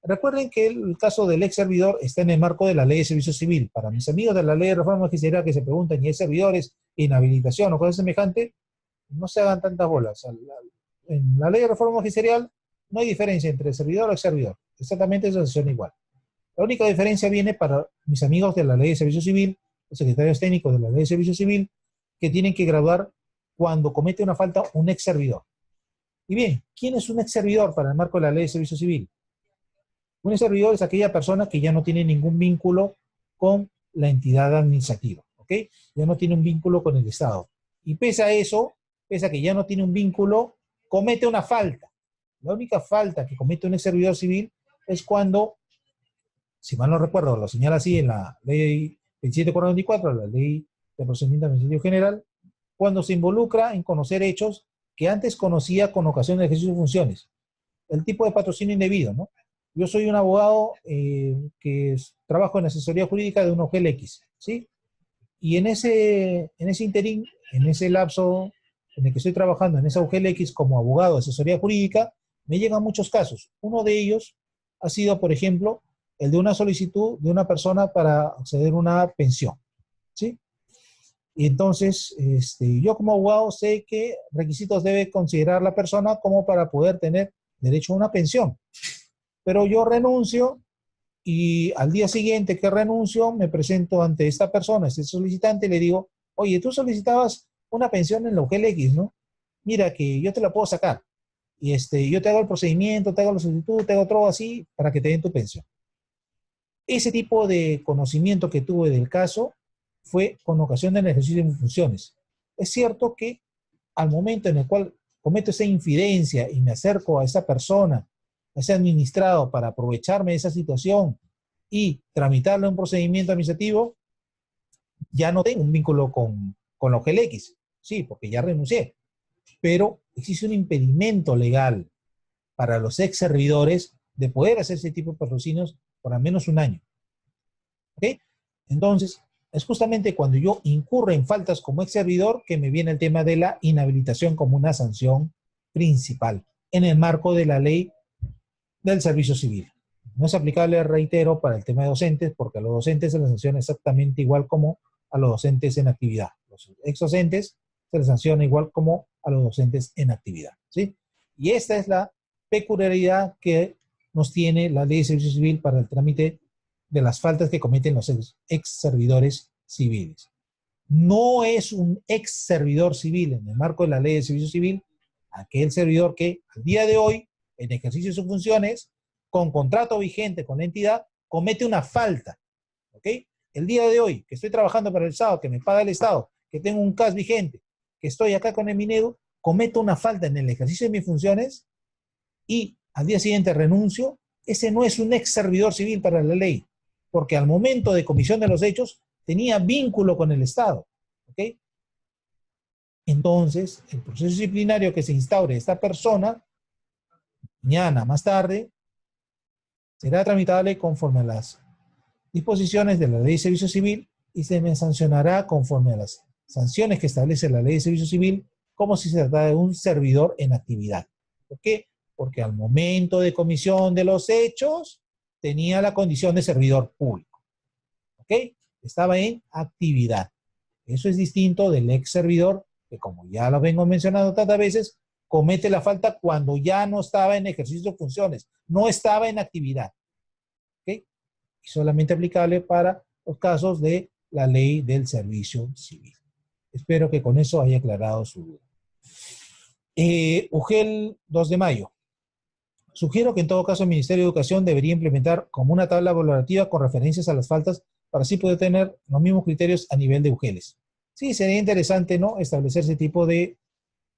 recuerden que el caso del ex servidor está en el marco de la Ley de Servicio Civil. Para mis amigos de la Ley de Reforma Magisterial que se preguntan, ¿y ex servidores, inhabilitación o cosas semejantes? No se hagan tantas bolas. En la Ley de Reforma Magisterial no hay diferencia entre servidor o ex servidor. Exactamente esa sanción igual. La única diferencia viene para mis amigos de la Ley de Servicio Civil, los secretarios técnicos de la Ley de Servicio Civil, que tienen que graduar cuando comete una falta un ex servidor. Y bien, ¿quién es un ex servidor para el marco de la Ley de Servicio Civil? Un ex servidor es aquella persona que ya no tiene ningún vínculo con la entidad administrativa, ¿ok? Ya no tiene un vínculo con el Estado. Y pese a eso, pese a que ya no tiene un vínculo, comete una falta. La única falta que comete un ex servidor civil es cuando, si mal no recuerdo, lo señala así en la ley 2744, la ley de procedimiento administrativo general, cuando se involucra en conocer hechos que antes conocía con ocasión del ejercicio de funciones. El tipo de patrocinio indebido, ¿no? Yo soy un abogado trabajo en asesoría jurídica de un OGL X, ¿sí? Y en ese interín, en ese lapso en el que estoy trabajando en esa UGL X como abogado de asesoría jurídica, me llegan muchos casos. Uno de ellos ha sido, por ejemplo, el de una solicitud de una persona para acceder a una pensión, ¿sí? Y entonces, yo como abogado sé qué requisitos debe considerar la persona como para poder tener derecho a una pensión. Pero yo renuncio y al día siguiente que renuncio me presento ante esta persona, este solicitante, y le digo, oye, tú solicitabas una pensión en la UGL X, ¿no? Mira que yo te la puedo sacar. Y yo te hago el procedimiento, te hago la solicitud, te hago todo así para que te den tu pensión. Ese tipo de conocimiento que tuve del caso fue con ocasión del ejercicio de mis funciones. Es cierto que al momento en el cual cometo esa infidencia y me acerco a esa persona, a ese administrado, para aprovecharme de esa situación y tramitarle un procedimiento administrativo, ya no tengo un vínculo con la OGLX, sí, porque ya renuncié. Pero existe un impedimento legal para los ex servidores de poder hacer ese tipo de patrocinios por al menos un año. ¿Ok? Entonces, es justamente cuando yo incurro en faltas como ex servidor que me viene el tema de la inhabilitación como una sanción principal en el marco de la ley del servicio civil. No es aplicable, reitero, para el tema de docentes, porque a los docentes se les sanciona exactamente igual como a los docentes en actividad. Los ex docentes se les sanciona igual como a los docentes en actividad, ¿sí? Y esta es la peculiaridad que nos tiene la ley de servicio civil para el trámite de las faltas que cometen los ex servidores civiles. No es un ex servidor civil en el marco de la ley de servicio civil aquel servidor que al día de hoy, en ejercicio de sus funciones, con contrato vigente con la entidad, comete una falta. ¿Ok? El día de hoy, que estoy trabajando para el Estado, que me paga el Estado, que tengo un CAS vigente, que estoy acá con el Minedu, cometo una falta en el ejercicio de mis funciones y al día siguiente renuncio, ese no es un ex servidor civil para la ley, porque al momento de comisión de los hechos tenía vínculo con el Estado. ¿Ok? Entonces, el proceso disciplinario que se instaure esta persona, mañana más tarde, será tramitable conforme a las disposiciones de la Ley de Servicio Civil y se me sancionará conforme a las sanciones que establece la Ley de Servicio Civil como si se tratara de un servidor en actividad. ¿Por qué? Porque al momento de comisión de los hechos tenía la condición de servidor público. ¿Ok? Estaba en actividad. Eso es distinto del ex servidor que, como ya lo vengo mencionando tantas veces, comete la falta cuando ya no estaba en ejercicio de funciones, no estaba en actividad. ¿Ok? Y solamente aplicable para los casos de la ley del servicio civil. Espero que con eso haya aclarado su duda. UGEL 2 de mayo. Sugiero que en todo caso el Ministerio de Educación debería implementar como una tabla valorativa con referencias a las faltas para así poder tener los mismos criterios a nivel de UGELes. Sí, sería interesante, ¿no?, establecer ese tipo de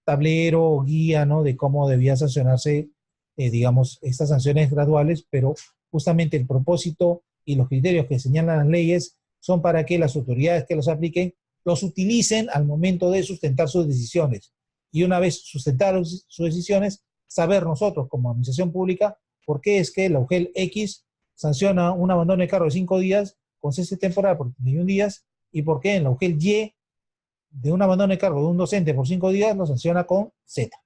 tablero o guía, ¿no?, de cómo debía sancionarse, digamos, estas sanciones graduales, pero justamente el propósito y los criterios que señalan las leyes son para que las autoridades que los apliquen los utilicen al momento de sustentar sus decisiones. Y una vez sustentadas sus decisiones, saber nosotros como administración pública por qué es que la UGEL X sanciona un abandono de cargo de 5 días con cese temporal por 31 días y por qué en la UGEL Y de un abandono de cargo de un docente por 5 días lo sanciona con Z.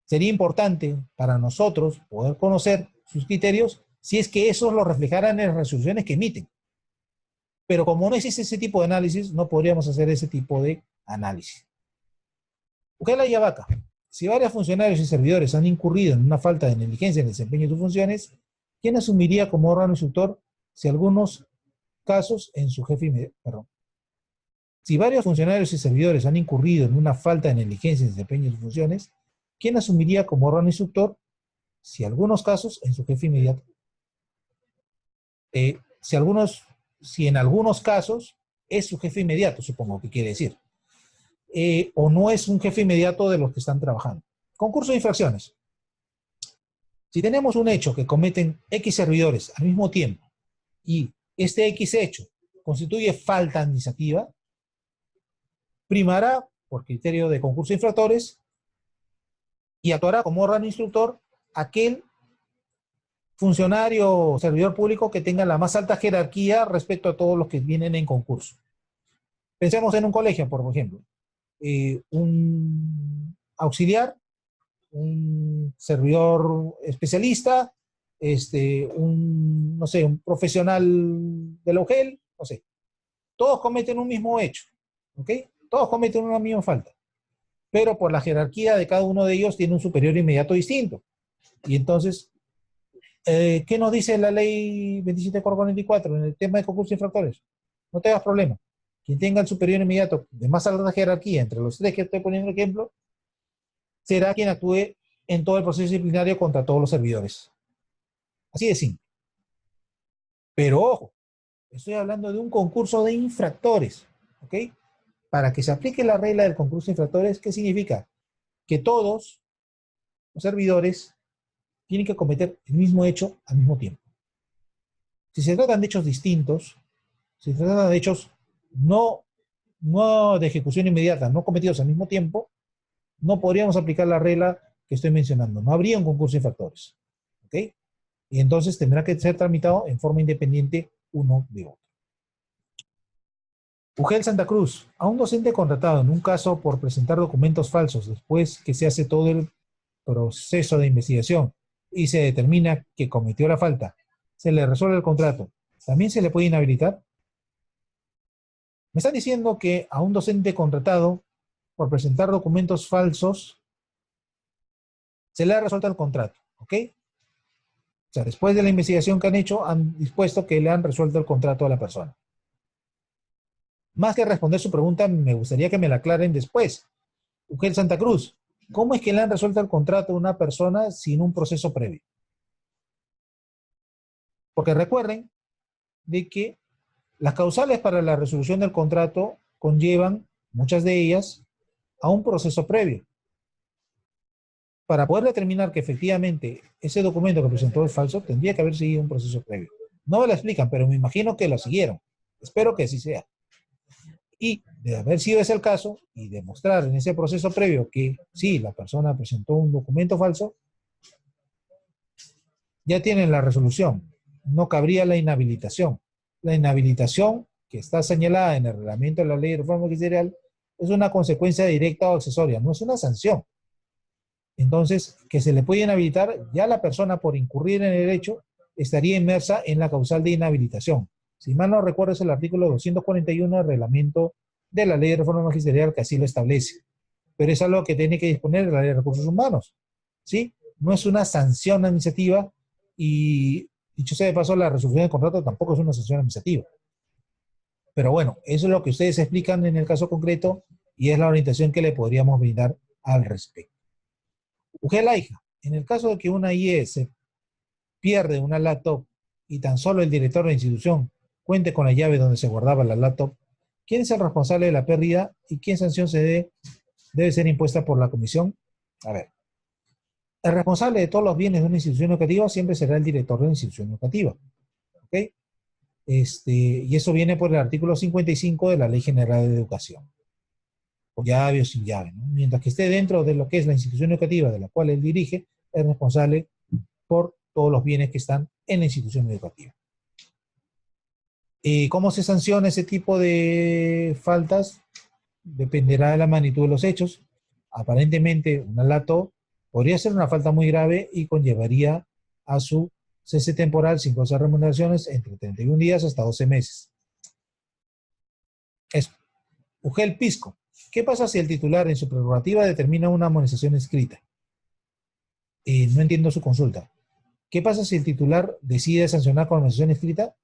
Sería importante para nosotros poder conocer sus criterios si es que esos lo reflejaran en las resoluciones que emiten. Pero como no existe ese tipo de análisis, no podríamos hacer ese tipo de análisis. UGEL Ayabaca. Si varios funcionarios y servidores han incurrido en una falta de negligencia en el desempeño de sus funciones, ¿quién asumiría como órgano instructor si algunos casos en su jefe Si varios funcionarios y servidores han incurrido en una falta de negligencia en el desempeño de sus funciones, ¿quién asumiría como órgano instructor si algunos casos en su jefe inmediato? Si en algunos casos es su jefe inmediato, supongo que quiere decir. O no es un jefe inmediato de los que están trabajando. Concurso de infracciones. Si tenemos un hecho que cometen X servidores al mismo tiempo y este X hecho constituye falta administrativa, primará por criterio de concurso de infractores, y actuará como órgano instructor aquel funcionario o servidor público que tenga la más alta jerarquía respecto a todos los que vienen en concurso. Pensemos en un colegio, por ejemplo. Un auxiliar, un servidor especialista, no sé, un profesional del OGEL, no sé. Todos cometen un mismo hecho, ¿ok? Todos cometen una misma falta, pero por la jerarquía de cada uno de ellos tiene un superior inmediato distinto. Y entonces, ¿qué nos dice la ley 27/44 en el tema de concursos infractores? No te hagas problema. Quien tenga el superior inmediato de más alta jerarquía entre los tres que estoy poniendo ejemplo, será quien actúe en todo el proceso disciplinario contra todos los servidores. Así de simple. Pero ojo, estoy hablando de un concurso de infractores, ¿ok? Para que se aplique la regla del concurso de infractores, ¿qué significa? Que todos los servidores tienen que cometer el mismo hecho al mismo tiempo. Si se tratan de hechos distintos, si se tratan de hechos no de ejecución inmediata, no cometidos al mismo tiempo, no podríamos aplicar la regla que estoy mencionando. No habría un concurso de infractores, ¿ok? Y entonces tendrá que ser tramitado en forma independiente uno de otro. UGEL Santa Cruz, a un docente contratado en un caso por presentar documentos falsos después que se hace todo el proceso de investigación y se determina que cometió la falta, se le resuelve el contrato, ¿también se le puede inhabilitar? Me están diciendo que a un docente contratado por presentar documentos falsos se le ha resuelto el contrato, ¿ok? O sea, después de la investigación que han hecho, han dispuesto que le han resuelto el contrato a la persona. Más que responder su pregunta, me gustaría que me la aclaren después. UGEL Santa Cruz, ¿cómo es que le han resuelto el contrato a una persona sin un proceso previo? Porque recuerden de que las causales para la resolución del contrato conllevan, muchas de ellas, a un proceso previo. Para poder determinar que efectivamente ese documento que presentó es falso, tendría que haber seguido un proceso previo. No me lo explican, pero me imagino que lo siguieron. Espero que así sea. Y de haber sido ese el caso, y demostrar en ese proceso previo que sí, la persona presentó un documento falso, ya tienen la resolución. No cabría la inhabilitación. La inhabilitación, que está señalada en el reglamento de la ley de reforma magisterial, es una consecuencia directa o accesoria, no es una sanción. Entonces, que se le puede inhabilitar, ya la persona por incurrir en el hecho estaría inmersa en la causal de inhabilitación. Si mal no recuerdo, es el artículo 241 del reglamento de la ley de reforma magisterial que así lo establece. Pero es algo que tiene que disponer la ley de recursos humanos, ¿sí? No es una sanción administrativa y, dicho sea de paso, la resolución del contrato tampoco es una sanción administrativa. Pero bueno, eso es lo que ustedes explican en el caso concreto y es la orientación que le podríamos brindar al respecto. UGEL AIJA, en el caso de que una IE se pierde una laptop y tan solo el director de la institución cuente con la llave donde se guardaba la laptop, ¿quién es el responsable de la pérdida y qué sanción debe ser impuesta por la comisión? A ver, el responsable de todos los bienes de una institución educativa siempre será el director de la institución educativa, ¿ok? Y eso viene por el artículo 55 de la Ley General de Educación, con llave o sin llave, ¿no? Mientras que esté dentro de lo que es la institución educativa de la cual él dirige, es responsable por todos los bienes que están en la institución educativa. ¿Cómo se sanciona ese tipo de faltas? Dependerá de la magnitud de los hechos. Aparentemente, una laptop podría ser una falta muy grave y conllevaría a su cese temporal sin goce de remuneraciones entre 31 días hasta 12 meses. Eso. UGEL Pisco. ¿Qué pasa si el titular en su prerrogativa determina una amonestación escrita? No entiendo su consulta. ¿Qué pasa si el titular decide sancionar con amonestación escrita?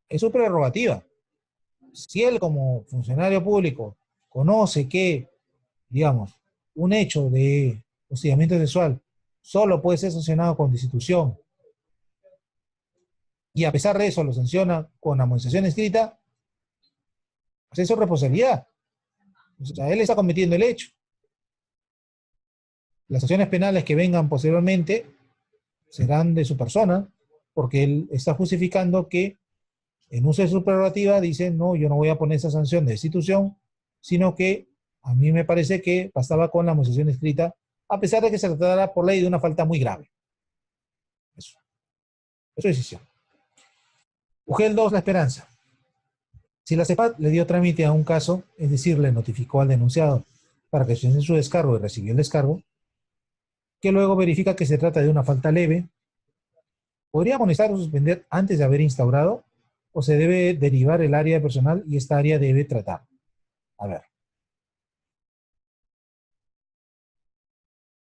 Es su prerrogativa. Si él como funcionario público conoce que, digamos, un hecho de hostigamiento sexual solo puede ser sancionado con destitución y a pesar de eso lo sanciona con amonestación escrita, pues eso es responsabilidad. O sea, él está cometiendo el hecho. Las sanciones penales que vengan posteriormente serán de su persona, porque él está justificando que en uso de su prerrogativa dice, no, yo no voy a poner esa sanción de destitución, sino que A mí me parece que bastaba con la amonestación escrita, a pesar de que se tratara por ley de una falta muy grave. Eso, eso es decisión. UGEL 2, La Esperanza. Si la CEPAT le dio trámite a un caso, es decir, le notificó al denunciado para que se su descargo y recibió el descargo, que luego verifica que se trata de una falta leve, ¿podría amonestar o suspender antes de haber instaurado? ¿O se debe derivar el área de personal y esta área debe tratar? A ver.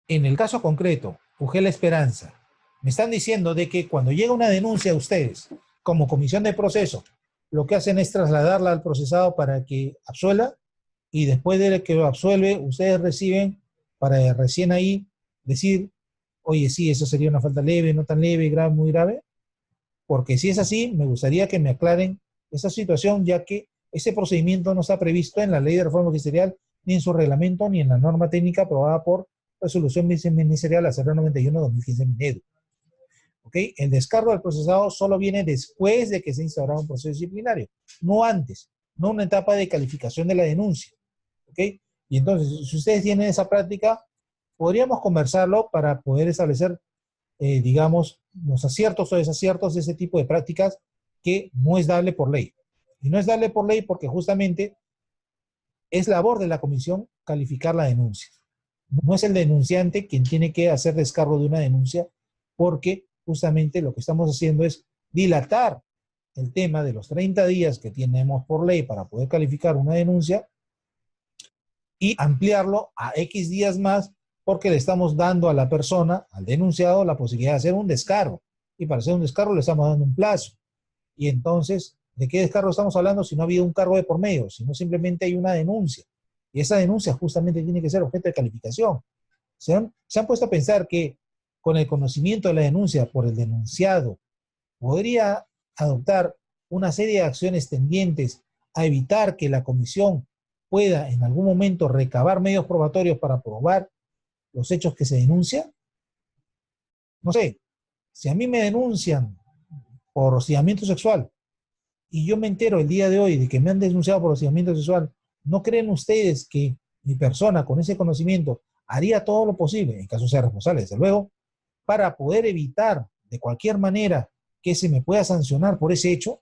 En el caso concreto, UGEL Esperanza, me están diciendo de que cuando llega una denuncia a ustedes, como comisión de proceso, lo que hacen es trasladarla al procesado para que absuelva, y después de que lo absuelve, ustedes reciben para recién ahí decir, oye, sí, eso sería una falta leve, no tan leve, grave, muy grave. Porque si es así, me gustaría que me aclaren esa situación, ya que ese procedimiento no está previsto en la Ley de Reforma Ministerial, ni en su reglamento, ni en la norma técnica aprobada por Resolución Ministerial a 091-2015 Minedu. ¿Okay? El descargo del procesado solo viene después de que se ha instaurado un proceso disciplinario, no antes, no una etapa de calificación de la denuncia. ¿Okay? Y entonces, si ustedes tienen esa práctica, podríamos conversarlo para poder establecer, digamos, los aciertos o desaciertos de ese tipo de prácticas que no es dable por ley. Y no es dable por ley porque justamente es labor de la comisión calificar la denuncia. No es el denunciante quien tiene que hacer descargo de una denuncia, porque justamente lo que estamos haciendo es dilatar el tema de los 30 días que tenemos por ley para poder calificar una denuncia y ampliarlo a X días más, porque le estamos dando a la persona, al denunciado, la posibilidad de hacer un descargo. Y para hacer un descargo le estamos dando un plazo. Y entonces, ¿de qué descargo estamos hablando si no ha habido un cargo de por medio? Si no simplemente hay una denuncia. Y esa denuncia justamente tiene que ser objeto de calificación. Se han puesto a pensar que con el conocimiento de la denuncia por el denunciado, podría adoptar una serie de acciones tendientes a evitar que la comisión pueda en algún momento recabar medios probatorios para probar los hechos que se denuncian. No sé, si a mí me denuncian por hostigamiento sexual y yo me entero el día de hoy de que me han denunciado por hostigamiento sexual, ¿no creen ustedes que mi persona con ese conocimiento haría todo lo posible, en caso sea responsable, desde luego, para poder evitar de cualquier manera que se me pueda sancionar por ese hecho?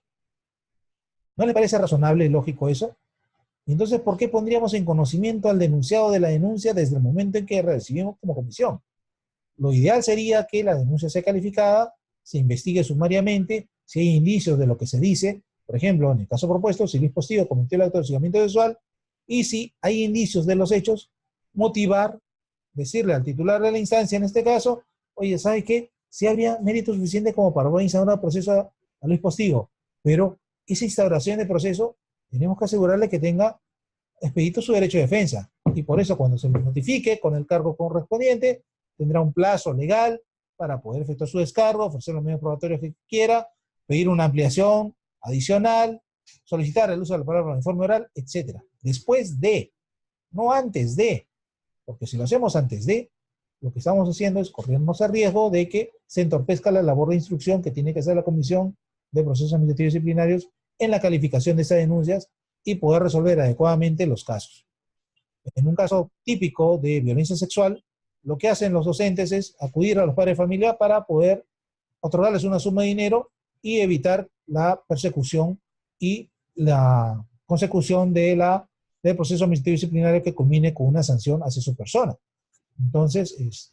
¿No le parece razonable y lógico eso? Y entonces, ¿por qué pondríamos en conocimiento al denunciado de la denuncia desde el momento en que recibimos como comisión? Lo ideal sería que la denuncia sea calificada, se investigue sumariamente, si hay indicios de lo que se dice, por ejemplo, en el caso propuesto, si Luis Postigo cometió el acto de hostigamiento sexual, y si hay indicios de los hechos, motivar, decirle al titular de la instancia, en este caso, oye, ¿sabe qué? Si habría mérito suficiente como para instaurar un proceso a Luis Postigo, pero esa instauración de proceso tenemos que asegurarle que tenga expedito su derecho de defensa. Y por eso, cuando se le notifique con el cargo correspondiente, tendrá un plazo legal para poder efectuar su descargo, ofrecer los medios probatorios que quiera, pedir una ampliación adicional, solicitar el uso de la palabra en informe oral, etc. Después de, no antes de, porque si lo hacemos antes de, lo que estamos haciendo es corrernos a riesgo de que se entorpezca la labor de instrucción que tiene que hacer la Comisión de Procesos Administrativos Disciplinarios en la calificación de esas denuncias y poder resolver adecuadamente los casos. En un caso típico de violencia sexual, lo que hacen los docentes es acudir a los padres de familia para poder otorgarles una suma de dinero y evitar la persecución y la consecución del proceso administrativo disciplinario que culmine con una sanción hacia su persona. Entonces,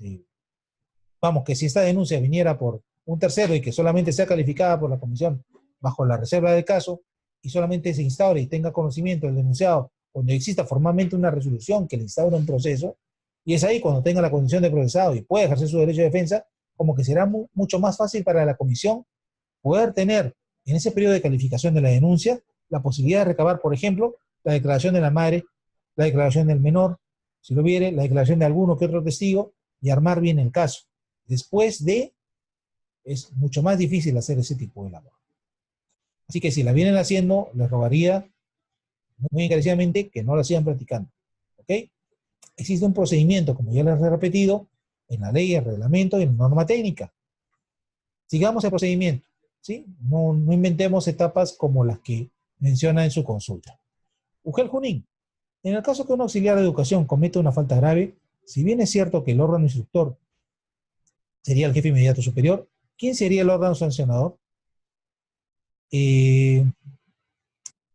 vamos, que si esta denuncia viniera por un tercero y que solamente sea calificada por la comisión bajo la reserva del caso y solamente se instaure y tenga conocimiento del denunciado cuando exista formalmente una resolución que le instaura un proceso, y es ahí cuando tenga la condición de procesado y pueda ejercer su derecho de defensa, como que será mucho más fácil para la comisión poder tener en ese periodo de calificación de la denuncia la posibilidad de recabar, por ejemplo, la declaración de la madre, la declaración del menor, si lo viere, la declaración de alguno que otro testigo, y armar bien el caso. Después de, es mucho más difícil hacer ese tipo de labor. Así que si la vienen haciendo, les rogaría muy encarecidamente que no la sigan practicando. ¿Ok? Existe un procedimiento, como ya les he repetido, en la ley, el reglamento y en la norma técnica. Sigamos el procedimiento, ¿sí? No inventemos etapas como las que menciona en su consulta. UGEL Junín. En el caso que un auxiliar de educación cometa una falta grave, si bien es cierto que el órgano instructor sería el jefe inmediato superior, ¿quién sería el órgano sancionador? Eh,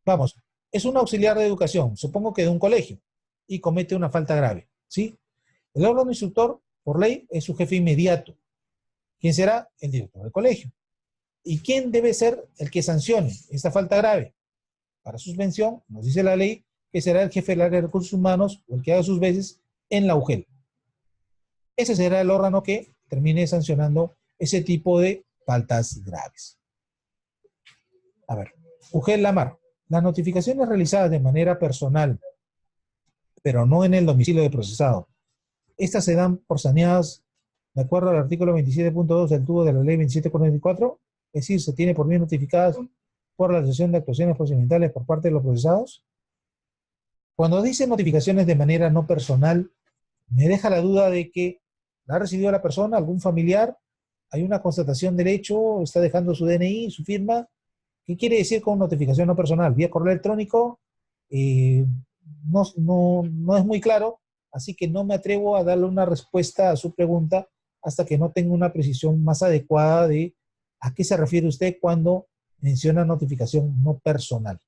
Vamos, es un auxiliar de educación, supongo que de un colegio, y comete una falta grave, ¿sí? El órgano instructor, por ley, es su jefe inmediato. ¿Quién será? El director del colegio. ¿Y quién debe ser el que sancione esta falta grave? Para suspensión, nos dice la ley que será el jefe del área de recursos humanos o el que haga sus veces en la UGEL. Ese será el órgano que termine sancionando ese tipo de faltas graves. A ver, UGEL Lamar. Las notificaciones realizadas de manera personal, pero no en el domicilio del procesado, estas se dan por saneadas de acuerdo al artículo 27.2 del tubo de la ley 2744, es decir, se tiene por bien notificadas por la realización de actuaciones procedimentales por parte de los procesados. Cuando dice notificaciones de manera no personal, me deja la duda de que la ha recibido la persona, algún familiar, hay una constatación del hecho, está dejando su DNI, su firma. ¿Qué quiere decir con notificación no personal? Vía correo electrónico, no es muy claro, así que no me atrevo a darle una respuesta a su pregunta hasta que no tenga una precisión más adecuada de a qué se refiere usted cuando menciona notificación no personal.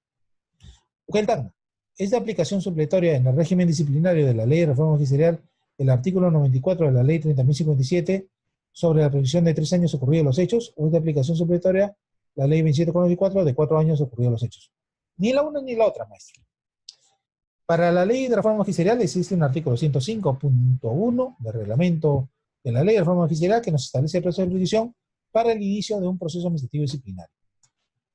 Es de aplicación supletoria en el régimen disciplinario de la Ley de Reforma Magisterial, el artículo 94 de la Ley 30.057 sobre la previsión de 3 años ocurridos los hechos, o es de aplicación supletoria la Ley 27.94 de 4 años ocurridos los hechos. Ni la una ni la otra, maestro. Para la Ley de Reforma Magisterial existe un artículo 105.1 del reglamento de la Ley de Reforma Magisterial que nos establece el proceso de jurisdicción para el inicio de un proceso administrativo disciplinario.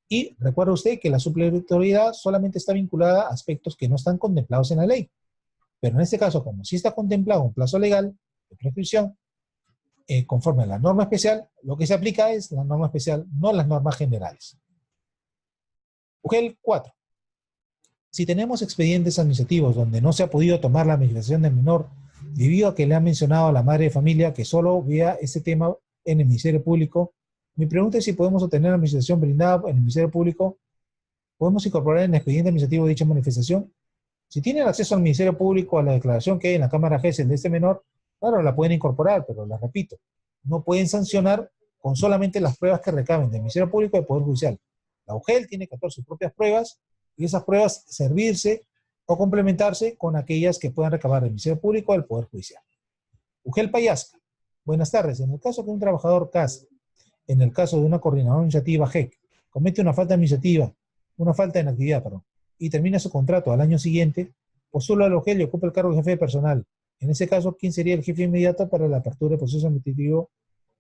Y recuerda usted que la supletoriedad solamente está vinculada a aspectos que no están contemplados en la ley. Pero en este caso, como sí está contemplado un plazo legal de prescripción, conforme a la norma especial, lo que se aplica es la norma especial, no las normas generales. UGEL 4. Si tenemos expedientes administrativos donde no se ha podido tomar la administración del menor debido a que le ha mencionado a la madre de familia que solo vea ese tema en el Ministerio Público, mi pregunta es si podemos obtener la administración brindada en el Ministerio Público. ¿Podemos incorporar en el expediente administrativo dicha manifestación? Si tienen acceso al Ministerio Público a la declaración que hay en la Cámara GESEL de este menor, claro, la pueden incorporar, pero la repito, no pueden sancionar con solamente las pruebas que recaben del Ministerio Público y del Poder Judicial. La UGEL tiene que hacer sus propias pruebas y esas pruebas servirse o complementarse con aquellas que puedan recabar del Ministerio Público o del Poder Judicial. UGEL Payasca. Buenas tardes. En el caso que un trabajador CAS, en el caso de una coordinadora iniciativa GEC, comete una falta administrativa, una falta en actividad, perdón, y termina su contrato al año siguiente, postula al UGEL y ocupa el cargo de jefe de personal. En ese caso, ¿quién sería el jefe inmediato para la apertura del proceso administrativo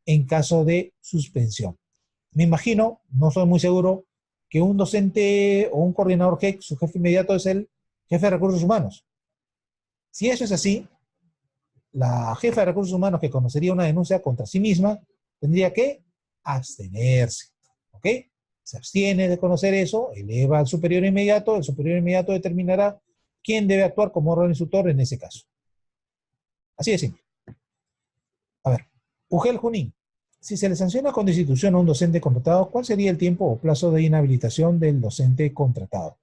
en caso de suspensión? Me imagino, no soy muy seguro, que un docente o un coordinador GEC, su jefe inmediato es el jefe de recursos humanos. Si eso es así, la jefa de recursos humanos que conocería una denuncia contra sí misma tendría que abstenerse, ¿ok? Se abstiene de conocer eso, eleva al superior inmediato, el superior inmediato determinará quién debe actuar como órgano instructor en ese caso. Así de simple. A ver, UGEL Junín. Si se le sanciona con destitución a un docente contratado, ¿cuál sería el tiempo o plazo de inhabilitación del docente contratado?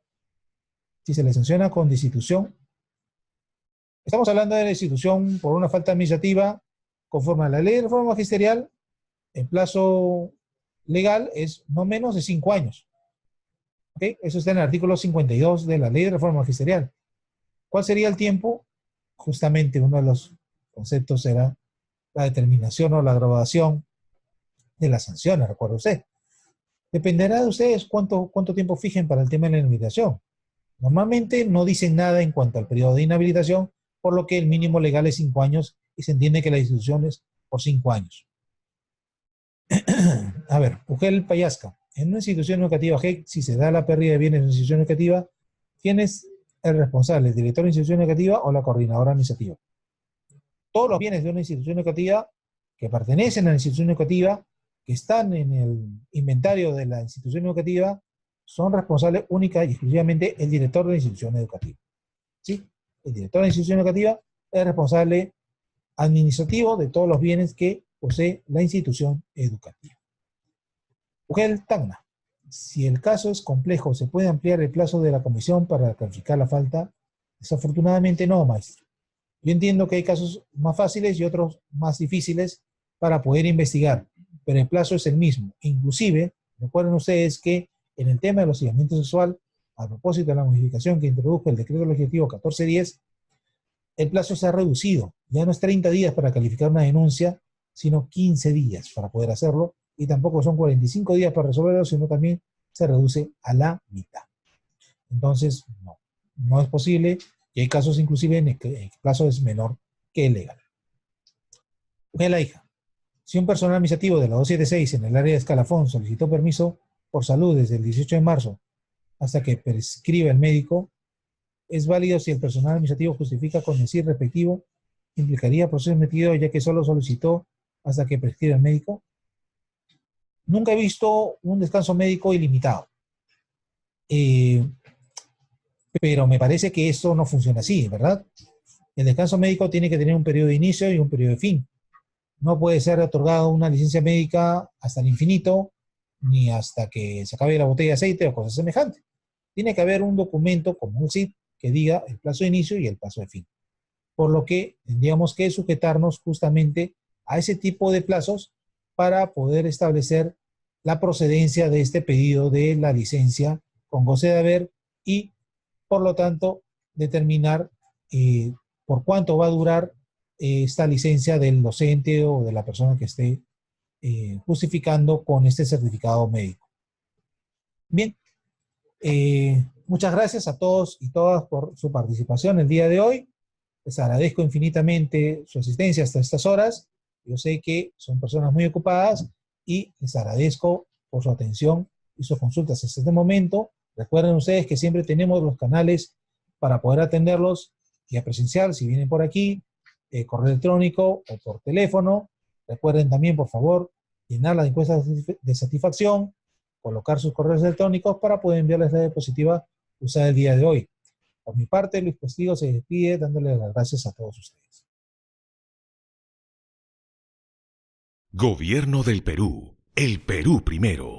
Si se le sanciona con destitución, estamos hablando de la destitución por una falta administrativa, conforme a la ley de reforma magisterial, el plazo legal es no menos de 5 años. ¿Okay? Eso está en el artículo 52 de la ley de reforma magisterial. ¿Cuál sería el tiempo? Justamente uno de los conceptos será la determinación o la graduación de las sanciones, recuerda usted. Dependerá de ustedes cuánto tiempo fijen para el tema de la inhabilitación. Normalmente no dicen nada en cuanto al periodo de inhabilitación, por lo que el mínimo legal es 5 años y se entiende que la institución es por 5 años. A ver, UGEL Payasca. En una institución educativa GEC, si se da la pérdida de bienes en una institución educativa, ¿quién es el responsable? ¿El director de la institución educativa o la coordinadora administrativa? Todos los bienes de una institución educativa que pertenecen a la institución educativa, que están en el inventario de la institución educativa, son responsables única y exclusivamente el director de la institución educativa. ¿Sí? El director de la institución educativa es responsable administrativo de todos los bienes que posee la institución educativa. UGEL Tacna. Si el caso es complejo, ¿se puede ampliar el plazo de la comisión para clarificar la falta? Desafortunadamente no, maestro. Yo entiendo que hay casos más fáciles y otros más difíciles para poder investigar, pero el plazo es el mismo. Inclusive, recuerden ustedes que en el tema de los hostigamiento sexual, a propósito de la modificación que introdujo el decreto legislativo 1410, el plazo se ha reducido. Ya no es 30 días para calificar una denuncia, sino 15 días para poder hacerlo, y tampoco son 45 días para resolverlo, sino también se reduce a la mitad. Entonces, no es posible, y hay casos inclusive en el que el plazo es menor que el legal. La hija. Si un personal administrativo de la 276 en el área de Escalafón solicitó permiso por salud desde el 18 de marzo hasta que prescriba el médico, es válido si el personal administrativo justifica con el CIR respectivo, implicaría proceso metido ya que solo solicitó hasta que prescriba el médico. Nunca he visto un descanso médico ilimitado, pero me parece que esto no funciona así, ¿verdad? El descanso médico tiene que tener un periodo de inicio y un periodo de fin. No puede ser otorgada una licencia médica hasta el infinito, ni hasta que se acabe la botella de aceite o cosas semejantes. Tiene que haber un documento como un CID que diga el plazo de inicio y el plazo de fin. Por lo que tendríamos que sujetarnos justamente a ese tipo de plazos para poder establecer la procedencia de este pedido de la licencia con goce de haber y, por lo tanto, determinar por cuánto va a durar esta licencia del docente o de la persona que esté justificando con este certificado médico. Bien, muchas gracias a todos y todas por su participación el día de hoy. Les agradezco infinitamente su asistencia hasta estas horas. Yo sé que son personas muy ocupadas y les agradezco por su atención y sus consultas hasta este momento. Recuerden ustedes que siempre tenemos los canales para poder atenderlos vía presencial, si vienen por aquí, correo electrónico o por teléfono. Recuerden también, por favor, llenar las encuestas de satisfacción, colocar sus correos electrónicos para poder enviarles la diapositiva usada el día de hoy. Por mi parte, Luis Postigo se despide dándole las gracias a todos ustedes. Gobierno del Perú. El Perú primero.